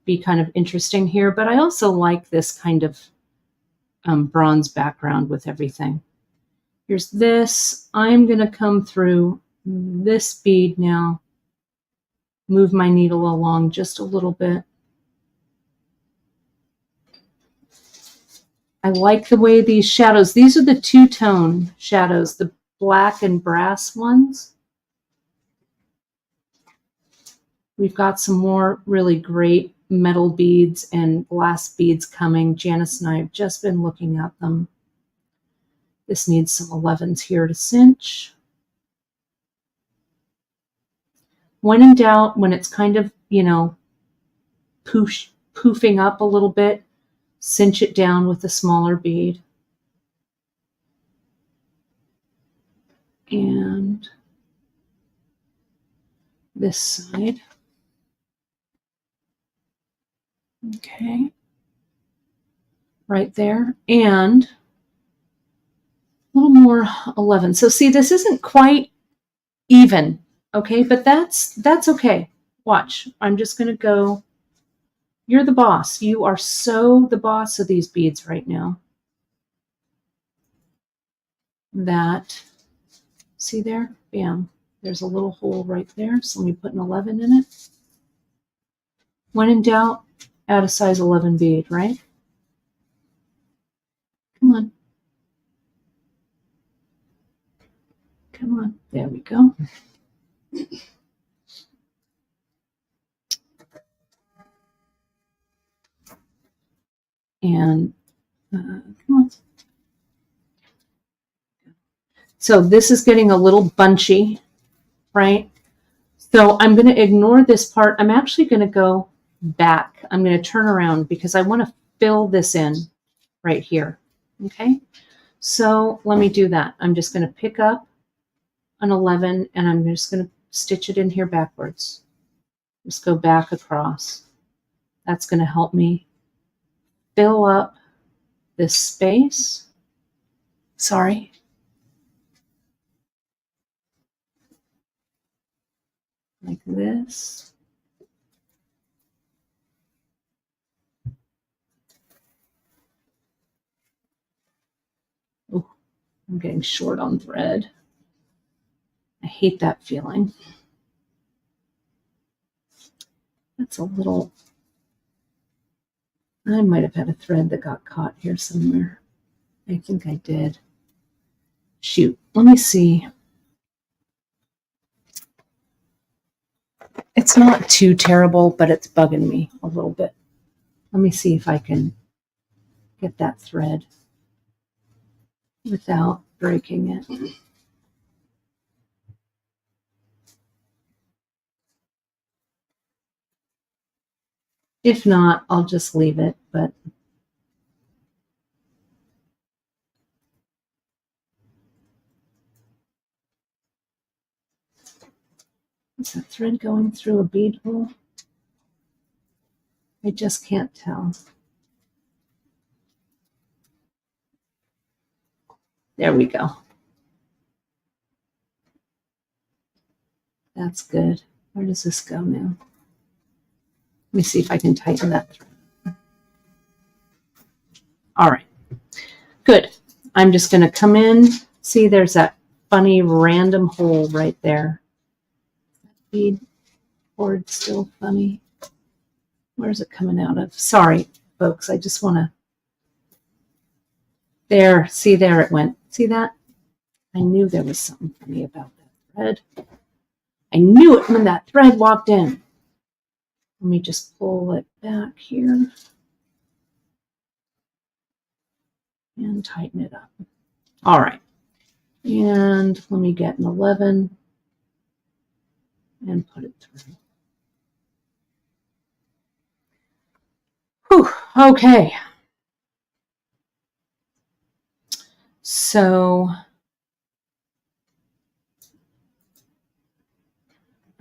be kind of interesting here, but I also like this kind of bronze background with everything. Here's this. I'm going to come through this bead now, move my needle along just a little bit. I like the way these shadows, these are the two-tone shadows, the black and brass ones. We've got some more really great metal beads and glass beads coming. Janice and I have just been looking at them. This needs some 11s here to cinch. When in doubt, when it's kind of, you know, poofing up a little bit, cinch it down with a smaller bead. And this side. Okay. Right there. And little more 11. So see, this isn't quite even, okay? But that's okay. Watch. I'm just going to go. You're the boss. You are so the boss of these beads right now. That, see there? Bam. There's a little hole right there. So let me put an 11 in it. When in doubt, add a size 11 bead, right? Come on. Come on. There we go. And come on. So this is getting a little bunchy, right? So I'm going to ignore this part. I'm actually going to go back. I'm going to turn around because I want to fill this in right here. Okay. So let me do that. I'm just going to pick up an 11 and I'm just going to stitch it in here backwards. Just go back across. That's going to help me fill up this space. Sorry. Like this. Oh, I'm getting short on thread. I hate that feeling. That's a little, I might have had a thread that got caught here somewhere. I think I did. Shoot, let me see. It's not too terrible, but it's bugging me a little bit. Let me see if I can get that thread without breaking it. If not, I'll just leave it, but is that thread going through a bead hole? I just can't tell. There we go. That's good. Where does this go now? Let me see if I can tighten that thread. All right, good. I'm just going to come in. See, there's that funny random hole right there. Bead cord still funny. Where's it coming out of? Sorry, folks. I just want to. There. See, there it went. See that? I knew there was something funny about that thread. I knew it when that thread walked in. Let me just pull it back here and tighten it up. All right. And let me get an 11 and put it through. Whew, okay. So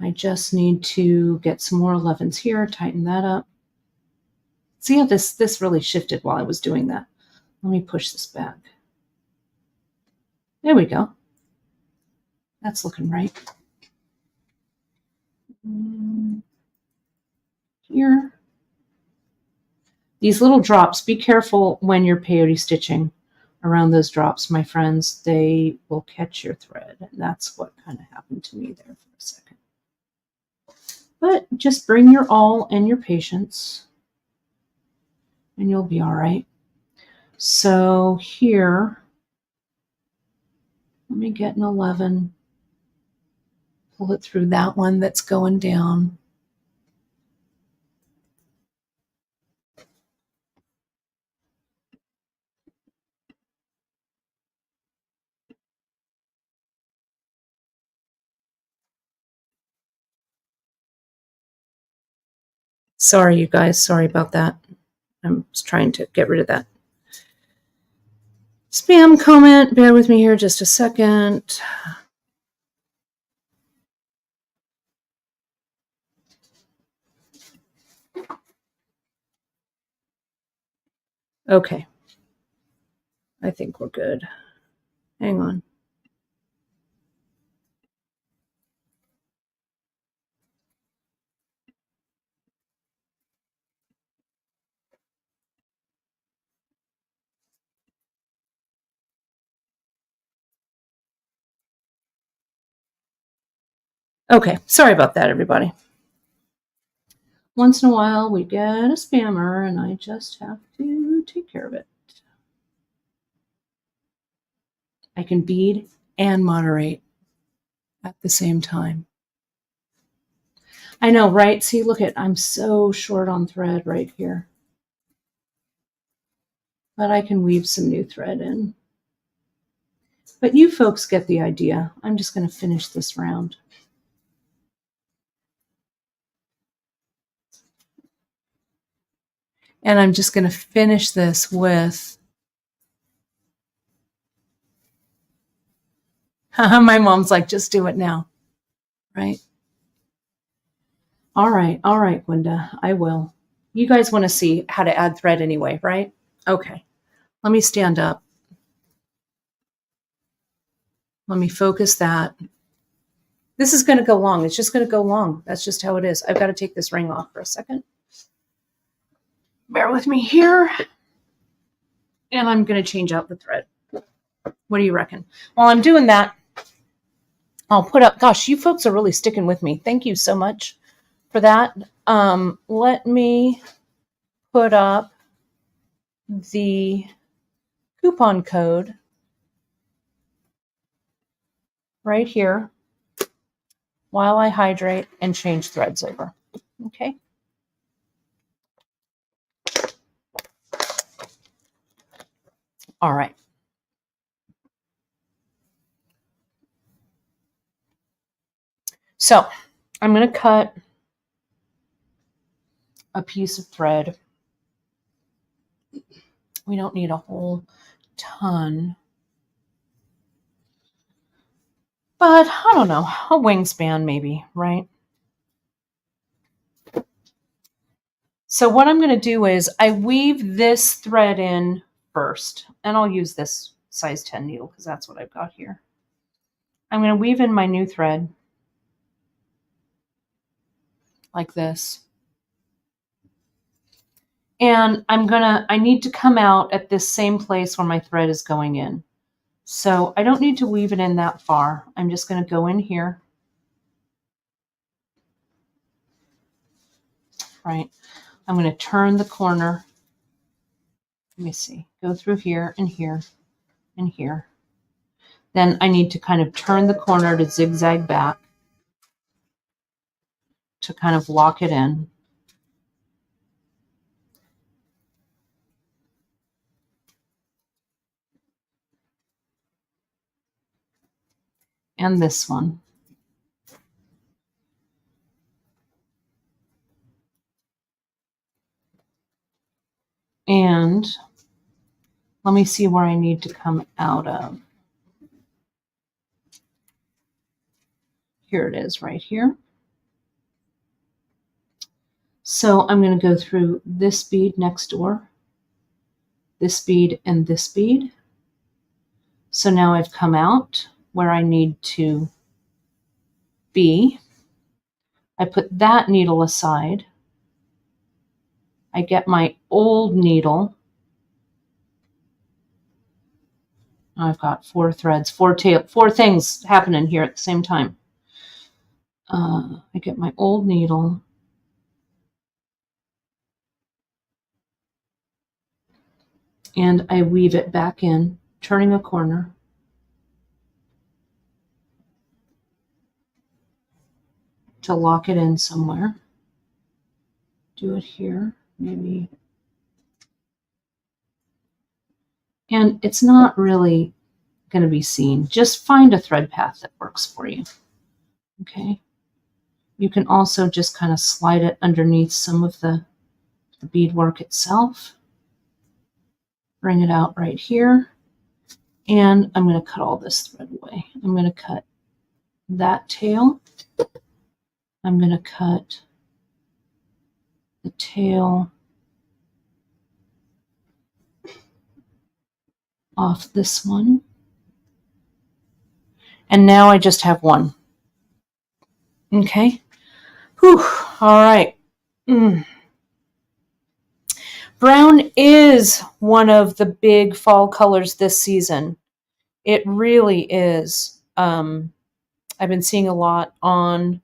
I just need to get some more 11s here, tighten that up. See how this really shifted while I was doing that. Let me push this back. There we go. That's looking right. Here. These little drops, be careful when you're peyote stitching around those drops, my friends. They will catch your thread. And that's what kind of happened to me there for a second. But just bring your all and your patience and you'll be all right. So here, let me get an 11. Pull it through that one that's going down. Sorry, you guys. Sorry about that. I'm just trying to get rid of that spam comment. Bear with me here just a second. Okay. I think we're good. Hang on. Okay, sorry about that, everybody. Once in a while, we get a spammer, and I just have to take care of it. I can bead and moderate at the same time. I know, right? See, look at, I'm so short on thread right here. But I can weave some new thread in. But you folks get the idea. I'm just going to finish this round. And I'm just going to finish this with, my mom's like, just do it now, right? All right, Gwenda, I will. You guys want to see how to add thread anyway, right? Okay, let me stand up. Let me focus that. This is going to go long. It's just going to go long. That's just how it is. I've got to take this ring off for a second. Bear with me here. And I'm going to change out the thread. What do you reckon? While I'm doing that, I'll put up, gosh, you folks are really sticking with me. Thank you so much for that. Let me put up the coupon code right here while I hydrate and change threads over. Okay. All right. So I'm going to cut a piece of thread. We don't need a whole ton, but I don't know, a wingspan maybe, right? So what I'm going to do is I weave this thread in first, and I'll use this size 10 needle because that's what I've got here. I'm going to weave in my new thread like this. And I need to come out at this same place where my thread is going in. So I don't need to weave it in that far. I'm just going to go in here. Right. I'm going to turn the corner. Let me see. Go through here and here and here. Then I need to kind of turn the corner to zigzag back to kind of lock it in. And this one. And let me see where I need to come out of. Here it is right here. So I'm going to go through this bead next door, this bead, and this bead. So now I've come out where I need to be. I put that needle aside. I get my old needle. I've got 4 threads, 4 things happening here at the same time. I get my old needle. And I weave it back in, turning a corner. To lock it in somewhere. Do it here, maybe. And it's not really going to be seen. Just find a thread path that works for you. Okay. You can also just kind of slide it underneath some of the beadwork itself. Bring it out right here. And I'm going to cut all this thread away. I'm going to cut that tail. I'm going to cut the tail off this one. And now I just have one. Okay. Whew. All right. Brown is one of the big fall colors this season. It really is. I've been seeing a lot on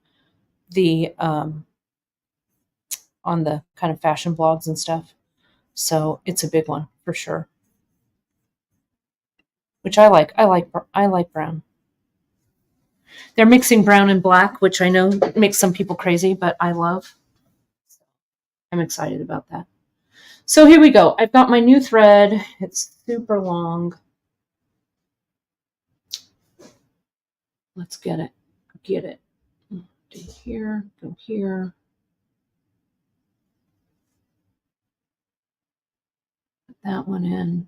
the kind of fashion blogs and stuff. So it's a big one for sure. Which I like. I like brown. They're mixing brown and black, which I know makes some people crazy, but I love. I'm excited about that. So here we go. I've got my new thread. It's super long. Let's get it. Get it. Do here, go here. Put that one in.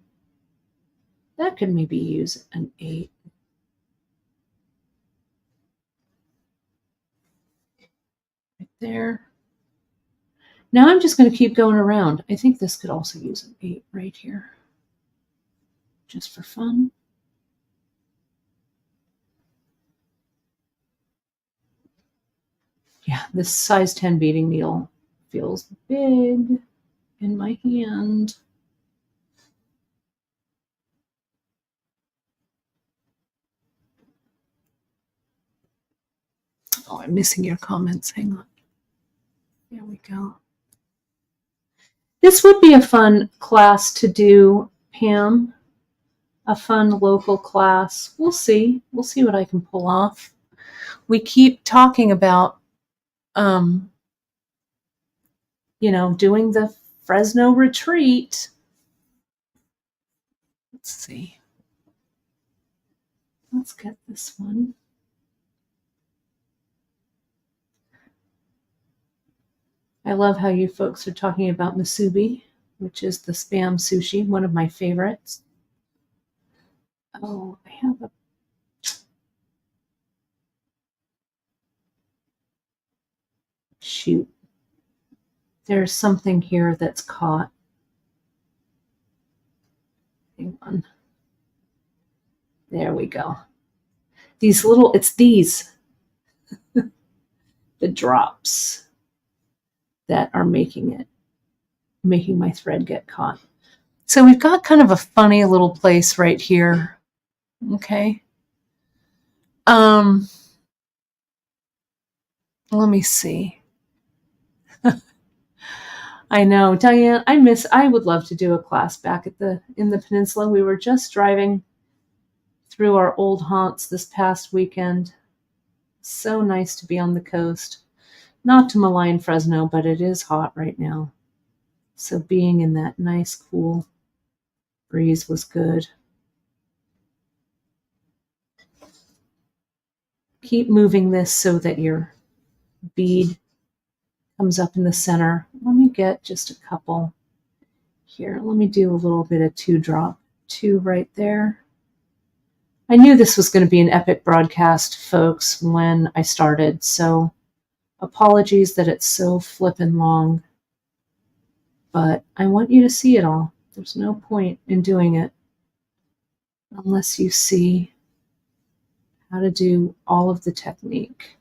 That could maybe use an 8. Right there. Now I'm just going to keep going around. I think this could also use an 8 right here. Just for fun. Yeah, this size 10 beading needle feels big in my hand. Oh, I'm missing your comments. Hang on. There we go. This would be a fun class to do, Pam. A fun local class. We'll see. We'll see what I can pull off. We keep talking about, doing the Fresno retreat. Let's see. Let's get this one. I love how you folks are talking about musubi, which is the Spam sushi, one of my favorites. Oh, I have a... Shoot. There's something here that's caught. Hang on. There we go. It's these, the drops that are making my thread get caught. So we've got kind of a funny little place right here. Okay. Let me see. I know, Diane, I would love to do a class back in the peninsula. We were just driving through our old haunts this past weekend. So nice to be on the coast. Not to malign Fresno, but it is hot right now. So being in that nice, cool breeze was good. Keep moving this so that your bead comes up in the center. Let me get just a couple here. Let me do a little bit of 2 right there. I knew this was going to be an epic broadcast, folks, when I started, so apologies that it's so flippin' long, but I want you to see it all. There's no point in doing it unless you see how to do all of the technique.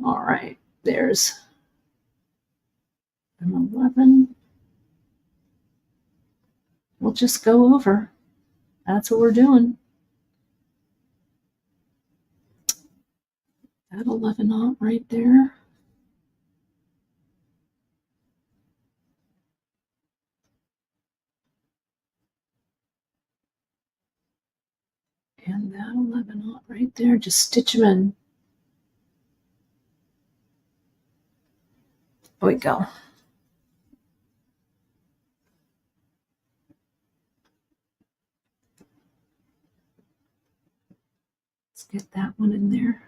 All right, there's an 11. We'll just go over. That's what we're doing. That 11 right there. And that 11 right there. Just stitch them in. There we go. Let's get that one in there.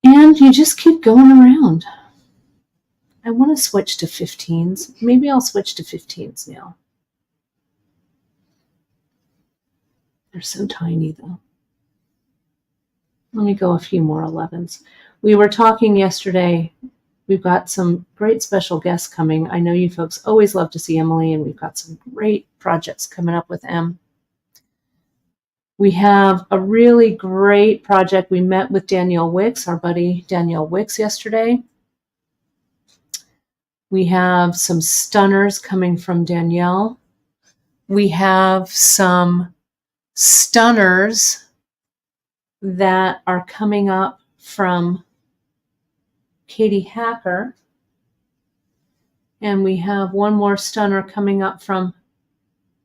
And you just keep going around. I want to switch to 15s. Maybe I'll switch to 15s now. They're so tiny, though. Let me go a few more 11s. We were talking yesterday We've got some great special guests coming. I know you folks always love to see Emily, and we've got some great projects coming up with Em. We have a really great project. We met with Danielle Wicks, our buddy Danielle Wicks, yesterday. We have some stunners coming from Danielle. We have some stunners that are coming up from Katie Hacker. And we have one more stunner coming up from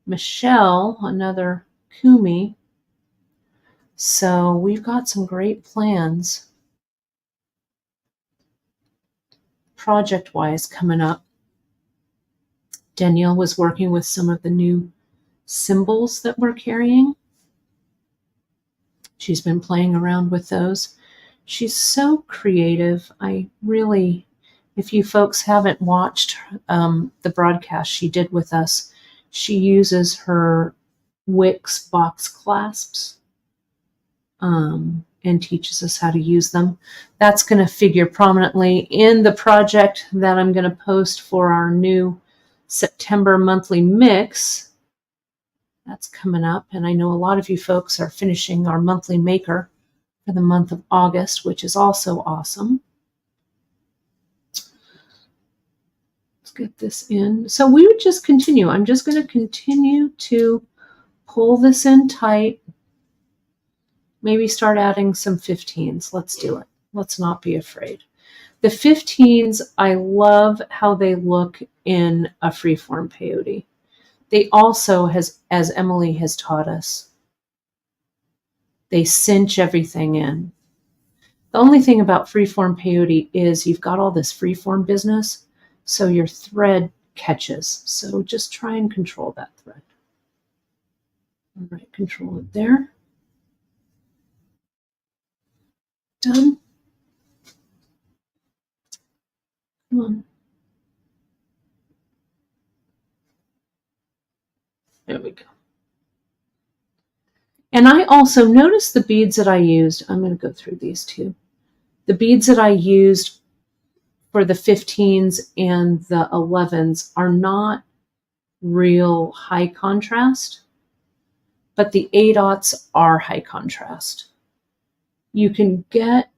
Michelle, another Kumi. So we've got some great plans project-wise coming up. Danielle was working with some of the new symbols that we're carrying. She's been playing around with those. She's so creative. I really, if you folks haven't watched the broadcast she did with us, she uses her Wix box clasps and teaches us how to use them. That's going to figure prominently in the project that I'm going to post for our new September monthly mix. That's coming up, and I know a lot of you folks are finishing our monthly maker for the month of August, which is also awesome. Let's get this in. So we would just continue. I'm just going to continue to pull this in tight. Maybe start adding some 15s. Let's do it. Let's not be afraid. The 15s, I love how they look in a freeform peyote. They also, as Emily has taught us, they cinch everything in. The only thing about freeform peyote is you've got all this freeform business, so your thread catches. So just try and control that thread. All right, control it there. Done. Come on. There we go. And I also noticed the beads that I used. I'm going to go through these too. The beads that I used for the 15s and the 11s are not real high contrast, but the 8/0s are high contrast. You can get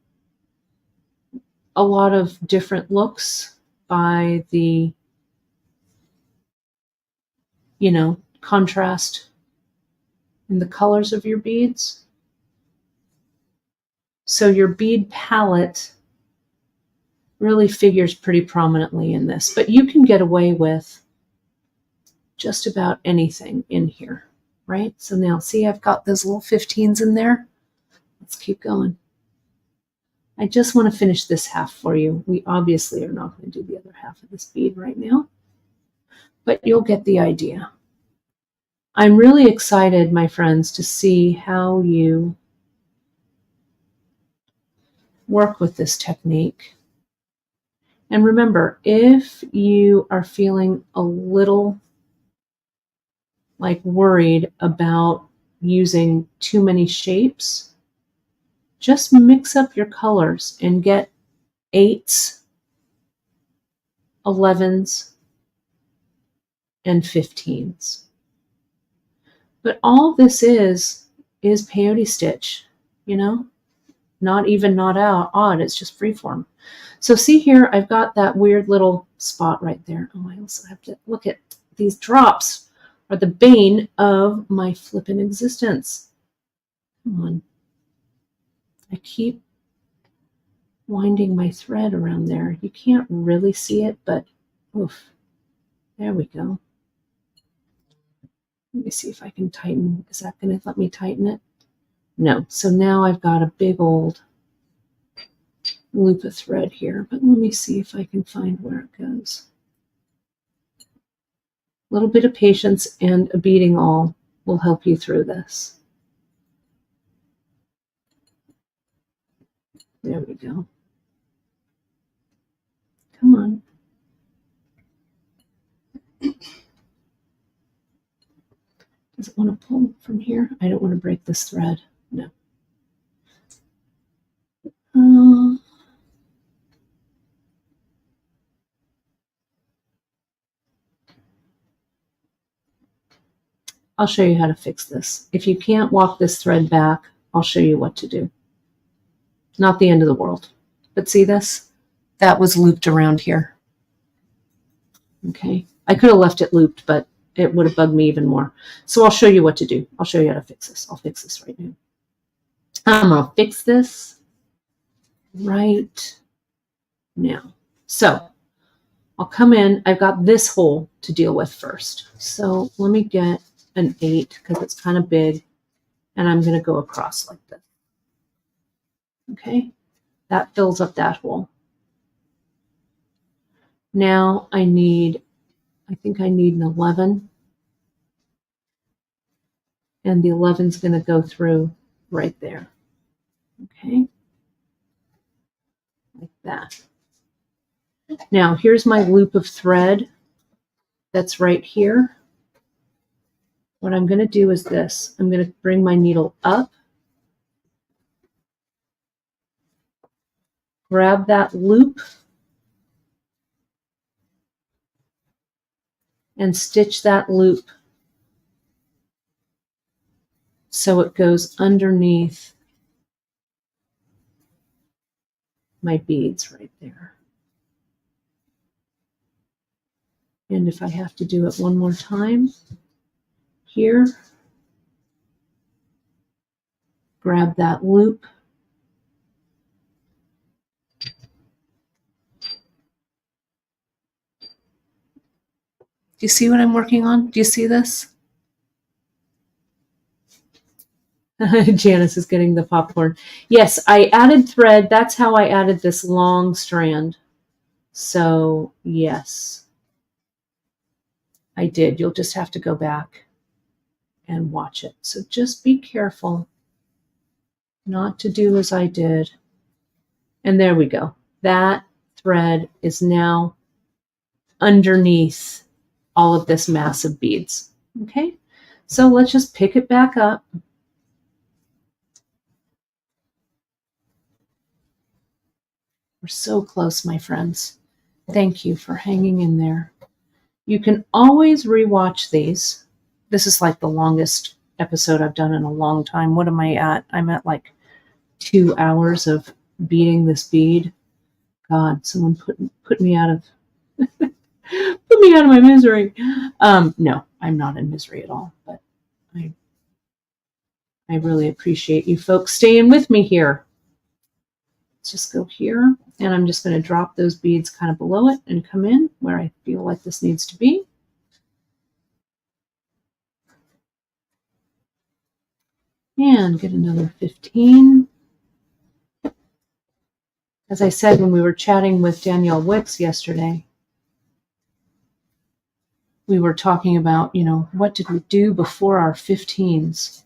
a lot of different looks by the, contrast in the colors of your beads. So your bead palette really figures pretty prominently in this, but you can get away with just about anything in here, right? So now see, I've got those little 15s in there. Let's keep going. I just want to finish this half for you. We obviously are not going to do the other half of this bead right now, but you'll get the idea. I'm really excited, my friends, to see how you work with this technique. And remember, if you are feeling a little worried about using too many shapes, just mix up your colors and get 8s, 11s, and 15s. But all this is peyote stitch, not even, not odd. It's just freeform. So see here, I've got that weird little spot right there. Oh, I also have to look at these drops are the bane of my flippin' existence. Come on. I keep winding my thread around there. You can't really see it, but oof. There we go. Let me see if I can tighten. Is that going to let me tighten it? No. So now I've got a big old loop of thread here, but let me see if I can find where it goes. A little bit of patience and a beading awl will help you through this. There we go. Come on. Does it want to pull from here? I don't want to break this thread. No. I'll show you how to fix this. If you can't walk this thread back, I'll show you what to do. Not the end of the world. But see this? That was looped around here. Okay. I could have left it looped, but it would have bugged me even more. So I'll show you what to do. I'll show you how to fix this. I'll fix this right now. I'm going to fix this right now. So I'll come in. I've got this hole to deal with first. So let me get an 8 because it's kind of big. And I'm going to go across like this. Okay. That fills up that hole. Now I think I need an 11. And the 11 is going to go through right there. Okay. Like that. Now here's my loop of thread that's right here. What I'm going to do is this. I'm going to bring my needle up, grab that loop, and stitch that loop so it goes underneath my beads right there. And if I have to do it one more time, here, grab that loop, do you see what I'm working on? Do you see this? Janice is getting the popcorn. Yes, I added thread. That's how I added this long strand. So, yes, I did. You'll just have to go back and watch it. So just be careful not to do as I did. And there we go. That thread is now underneath all of this mass of beads. Okay, so let's just pick it back up. We're so close, my friends. Thank you for hanging in there. You can always rewatch these. This is like the longest episode I've done in a long time. What am I at? I'm at like 2 hours of beading this bead. God, someone put me out of put me out of my misery. No, I'm not in misery at all, but I really appreciate you folks staying with me here. Let's just go here, and I'm just going to drop those beads kind of below it and come in where I feel like this needs to be. And get another 15. As I said when we were chatting with Danielle Wicks yesterday, we were talking about, what did we do before our 15s?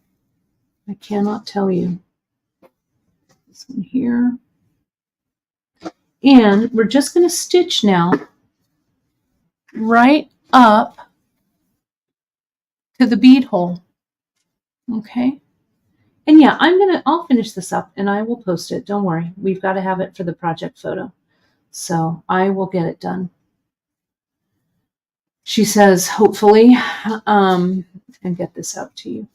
I cannot tell you. This one here. And we're just going to stitch now right up to the bead hole. Okay. And yeah, I'll finish this up and I will post it. Don't worry. We've got to have it for the project photo. So I will get it done. She says, hopefully, and get this out to you.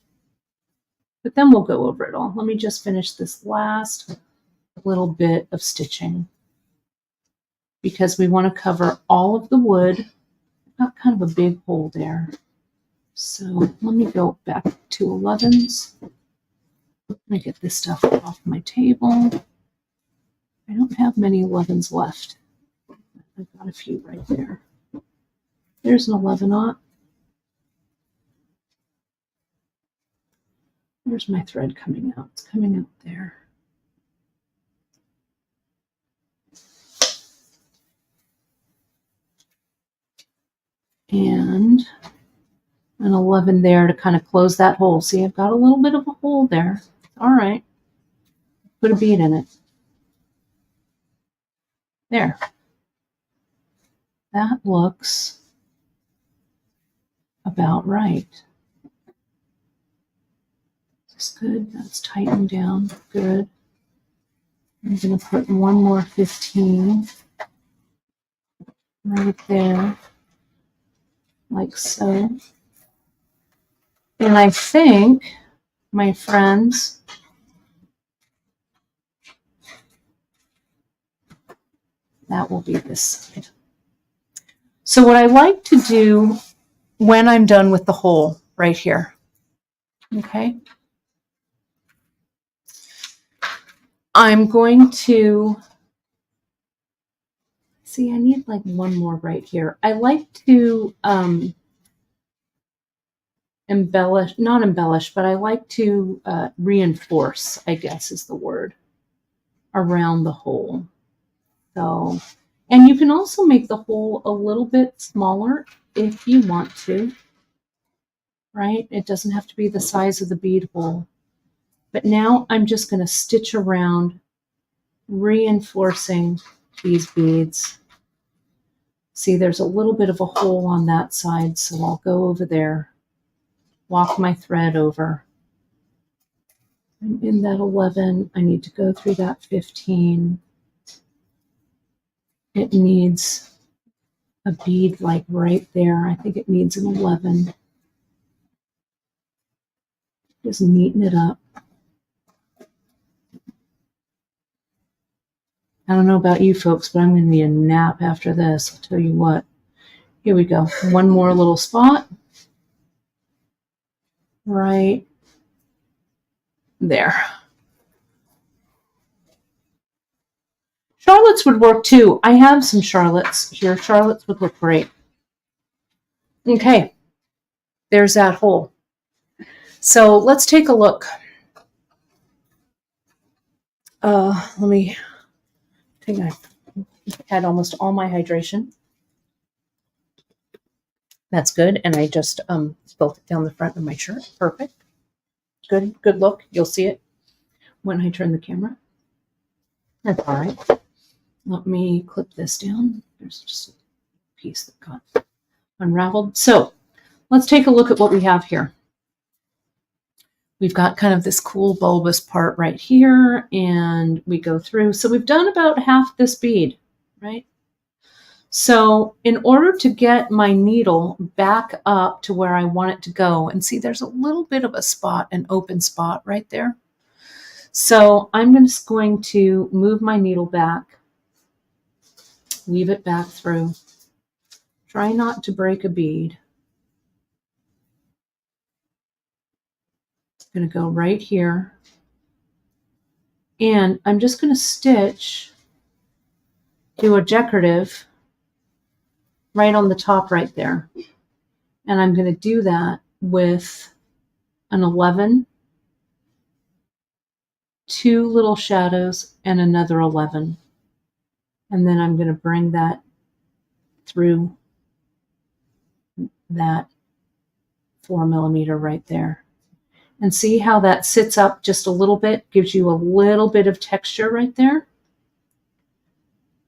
But then we'll go over it all. Let me just finish this last little bit of stitching because we want to cover all of the wood. Got kind of a big hole there. So let me go back to 11s. Let me get this stuff off my table. I don't have many 11s left. I've got a few right there. There's an 11-aught. Where's my thread coming out? It's coming out there. And an 11 there to kind of close that hole. See, I've got a little bit of a hole there. All right. Put a bead in it. There. That looks about right. Is this good? That's tightened down. Good. I'm going to put one more 15 right there, like so. And I think, my friends, that will be this side. So what I like to do when I'm done with the hole right here, okay, I'm going to, see, I need like one more right here. I like to embellish, not embellish, but I like to reinforce, I guess is the word, around the hole. So, and you can also make the hole a little bit smaller if you want to, right? It doesn't have to be the size of the bead hole. But now I'm just going to stitch around, reinforcing these beads. See, there's a little bit of a hole on that side, so I'll go over there, walk my thread over. I'm in that 11. I need to go through that 15. It needs a bead like right there. I think it needs an 11. Just neaten it up. I don't know about you folks, but I'm going to need a nap after this. I'll tell you what. Here we go. One more little spot. Right there. Charlottes would work too. I have some Charlottes here. Charlottes would look great. Okay. There's that hole. So let's take a look. Let me, I think I had almost all my hydration. That's good. And I just spilled it down the front of my shirt. Perfect. Good look. You'll see it when I turn the camera. That's all right. Let me clip this down. There's just a piece that got unraveled. So let's take a look at what we have here. We've got kind of this cool bulbous part right here, and we go through. So we've done about half this bead, right? So in order to get my needle back up to where I want it to go, and see there's a little bit of a spot, an open spot right there. So I'm just going to move my needle back, weave it back through. Try not to break a bead. I'm going to go right here. And I'm just going to stitch, do a decorative right on the top right there. And I'm going to do that with an 11, 2 little shadows, and another 11. And then I'm going to bring that through that 4 millimeter right there. And see how that sits up just a little bit, gives you a little bit of texture right there.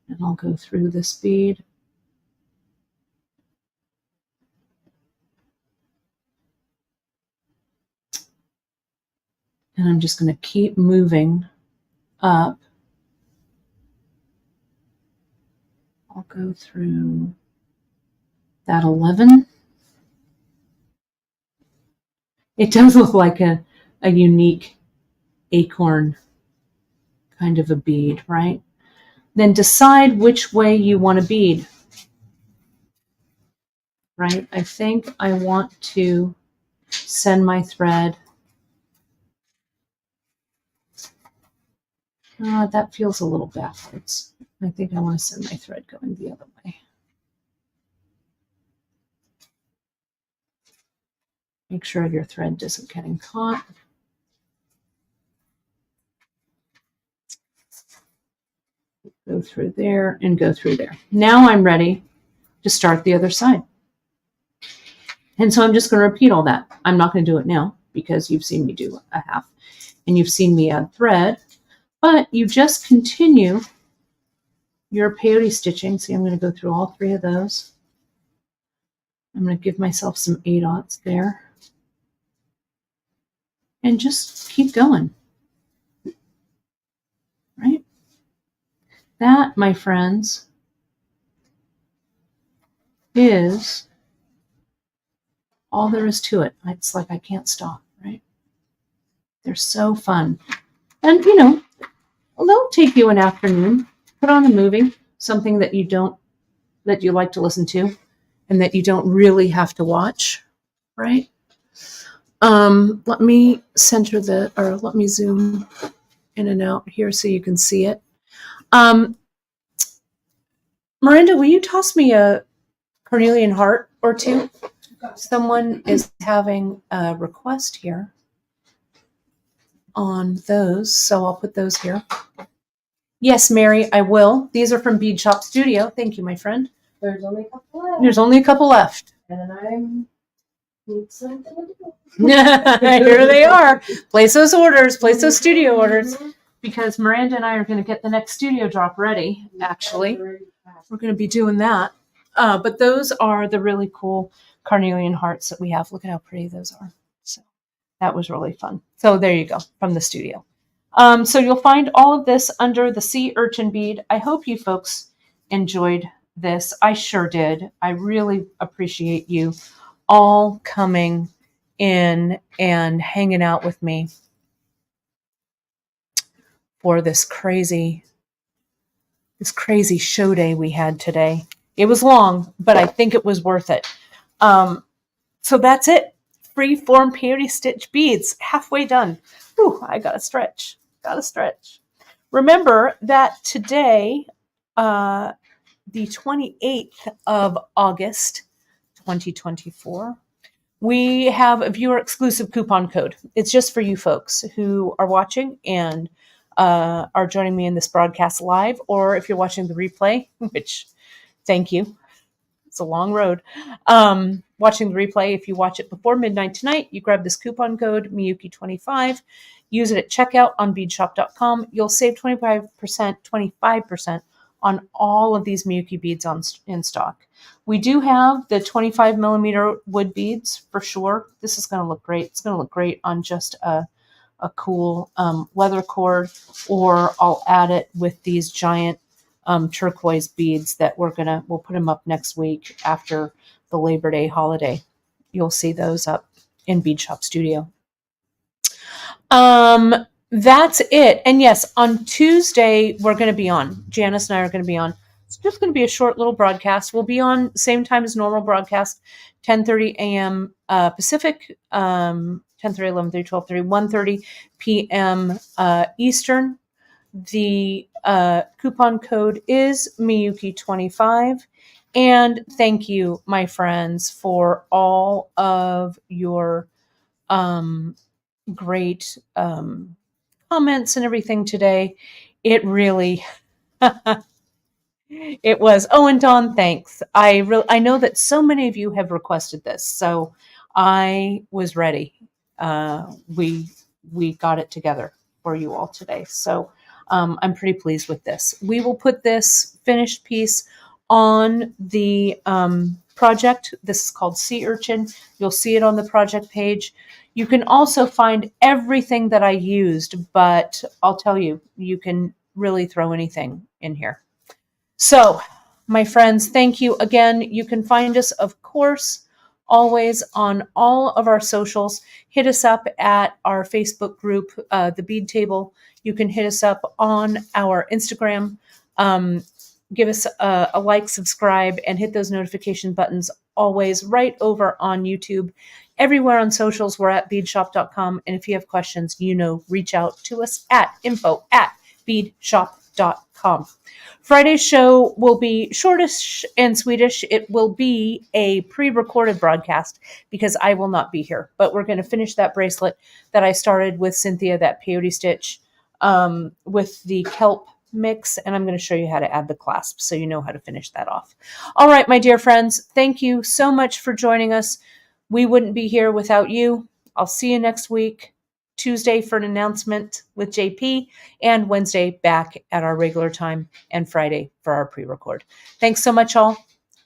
And I'll go through this bead. And I'm just going to keep moving up. I'll go through that 11. It does look like a unique acorn kind of a bead, right? Then decide which way you want to bead, right? I think I want to send my thread. That feels a little backwards. I think I want to send my thread going the other way. Make sure your thread doesn't get caught. Go through there and go through there. Now I'm ready to start the other side. And so I'm just going to repeat all that. I'm not going to do it now because you've seen me do a half and you've seen me add thread, but you just continue your peyote stitching. See, I'm going to go through all 3 of those. I'm going to give myself some 8/0 there. And just keep going, right? That, my friends, is all there is to it. It's like I can't stop, right? They're so fun. And, they'll take you an afternoon, put on a movie, something that you like to listen to and that you don't really have to watch, right? Let me let me zoom in and out here so you can see it. Miranda, will you toss me a carnelian heart or two? Someone is having a request here on those, so I'll put those here. Yes, Mary, I will. These are from Beadshop Studio. Thank you, my friend. There's only a couple left. There's only a couple left. And I need something to do. Here they are. Place those orders. Place those studio orders. Because Miranda and I are going to get the next studio drop ready, actually. We're going to be doing that. But those are the really cool carnelian hearts that we have. Look at how pretty those are. So that was really fun. So there you go, from the studio. So you'll find all of this under the sea urchin bead. I hope you folks enjoyed this. I sure did. I really appreciate you all coming in and hanging out with me for this crazy show day we had today. It was long, but I think it was worth it. So that's it. Freeform Peyote stitch beads, halfway done. Whew, I gotta stretch. Remember that today, the 28th of August, 2024, we have a viewer exclusive coupon code. It's just for you folks who are watching and are joining me in this broadcast live, or if you're watching the replay, which thank you. It's a long road. Watching the replay, if you watch it before midnight tonight, you grab this coupon code, Miyuki25. Use it at checkout on beadshop.com. You'll save 25% on all of these Miyuki beads in stock. We do have the 25 millimeter wood beads for sure. This is going to look great. It's going to look great on just a cool leather cord, or I'll add it with these giant turquoise beads that we'll put them up next week after the Labor Day holiday. You'll see those up in Beadshop Studio. That's it. And yes, on Tuesday, we're going to be on. Janice and I are going to be on. It's just going to be a short little broadcast. We'll be on same time as normal broadcast, 10:30 a.m. Pacific, 10:30, 11:30, 12:30, 1:30 p.m. Eastern. The coupon code is Miyuki25. And thank you, my friends, for all of your great comments and everything today. It really, it was. Oh, and Dawn, thanks. I know that so many of you have requested this, so I was ready. We got it together for you all today. So I'm pretty pleased with this. We will put this finished piece on the project. This is called Sea Urchin. You'll see it on the project page. You can also find everything that I used, but I'll tell you, you can really throw anything in here. So, my friends, thank you again. You can find us, of course, always on all of our socials. Hit us up at our Facebook group, The Bead Table. You can hit us up on our Instagram. Give us a like, subscribe, and hit those notification buttons always right over on YouTube. Everywhere on socials, we're at beadshop.com. And if you have questions, reach out to us at info@beadshop.com. Friday's show will be shortish and sweetish. It will be a pre-recorded broadcast because I will not be here. But we're going to finish that bracelet that I started with Cynthia, that peyote stitch with the kelp mix, and I'm going to show you how to add the clasp so you know how to finish that off. All right, my dear friends, thank you so much for joining us. We wouldn't be here without you. I'll see you next week, Tuesday for an announcement with JP, and Wednesday back at our regular time, and Friday for our pre-record. Thanks so much, all.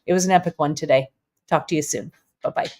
It was an epic one today. Talk to you soon. Bye-bye.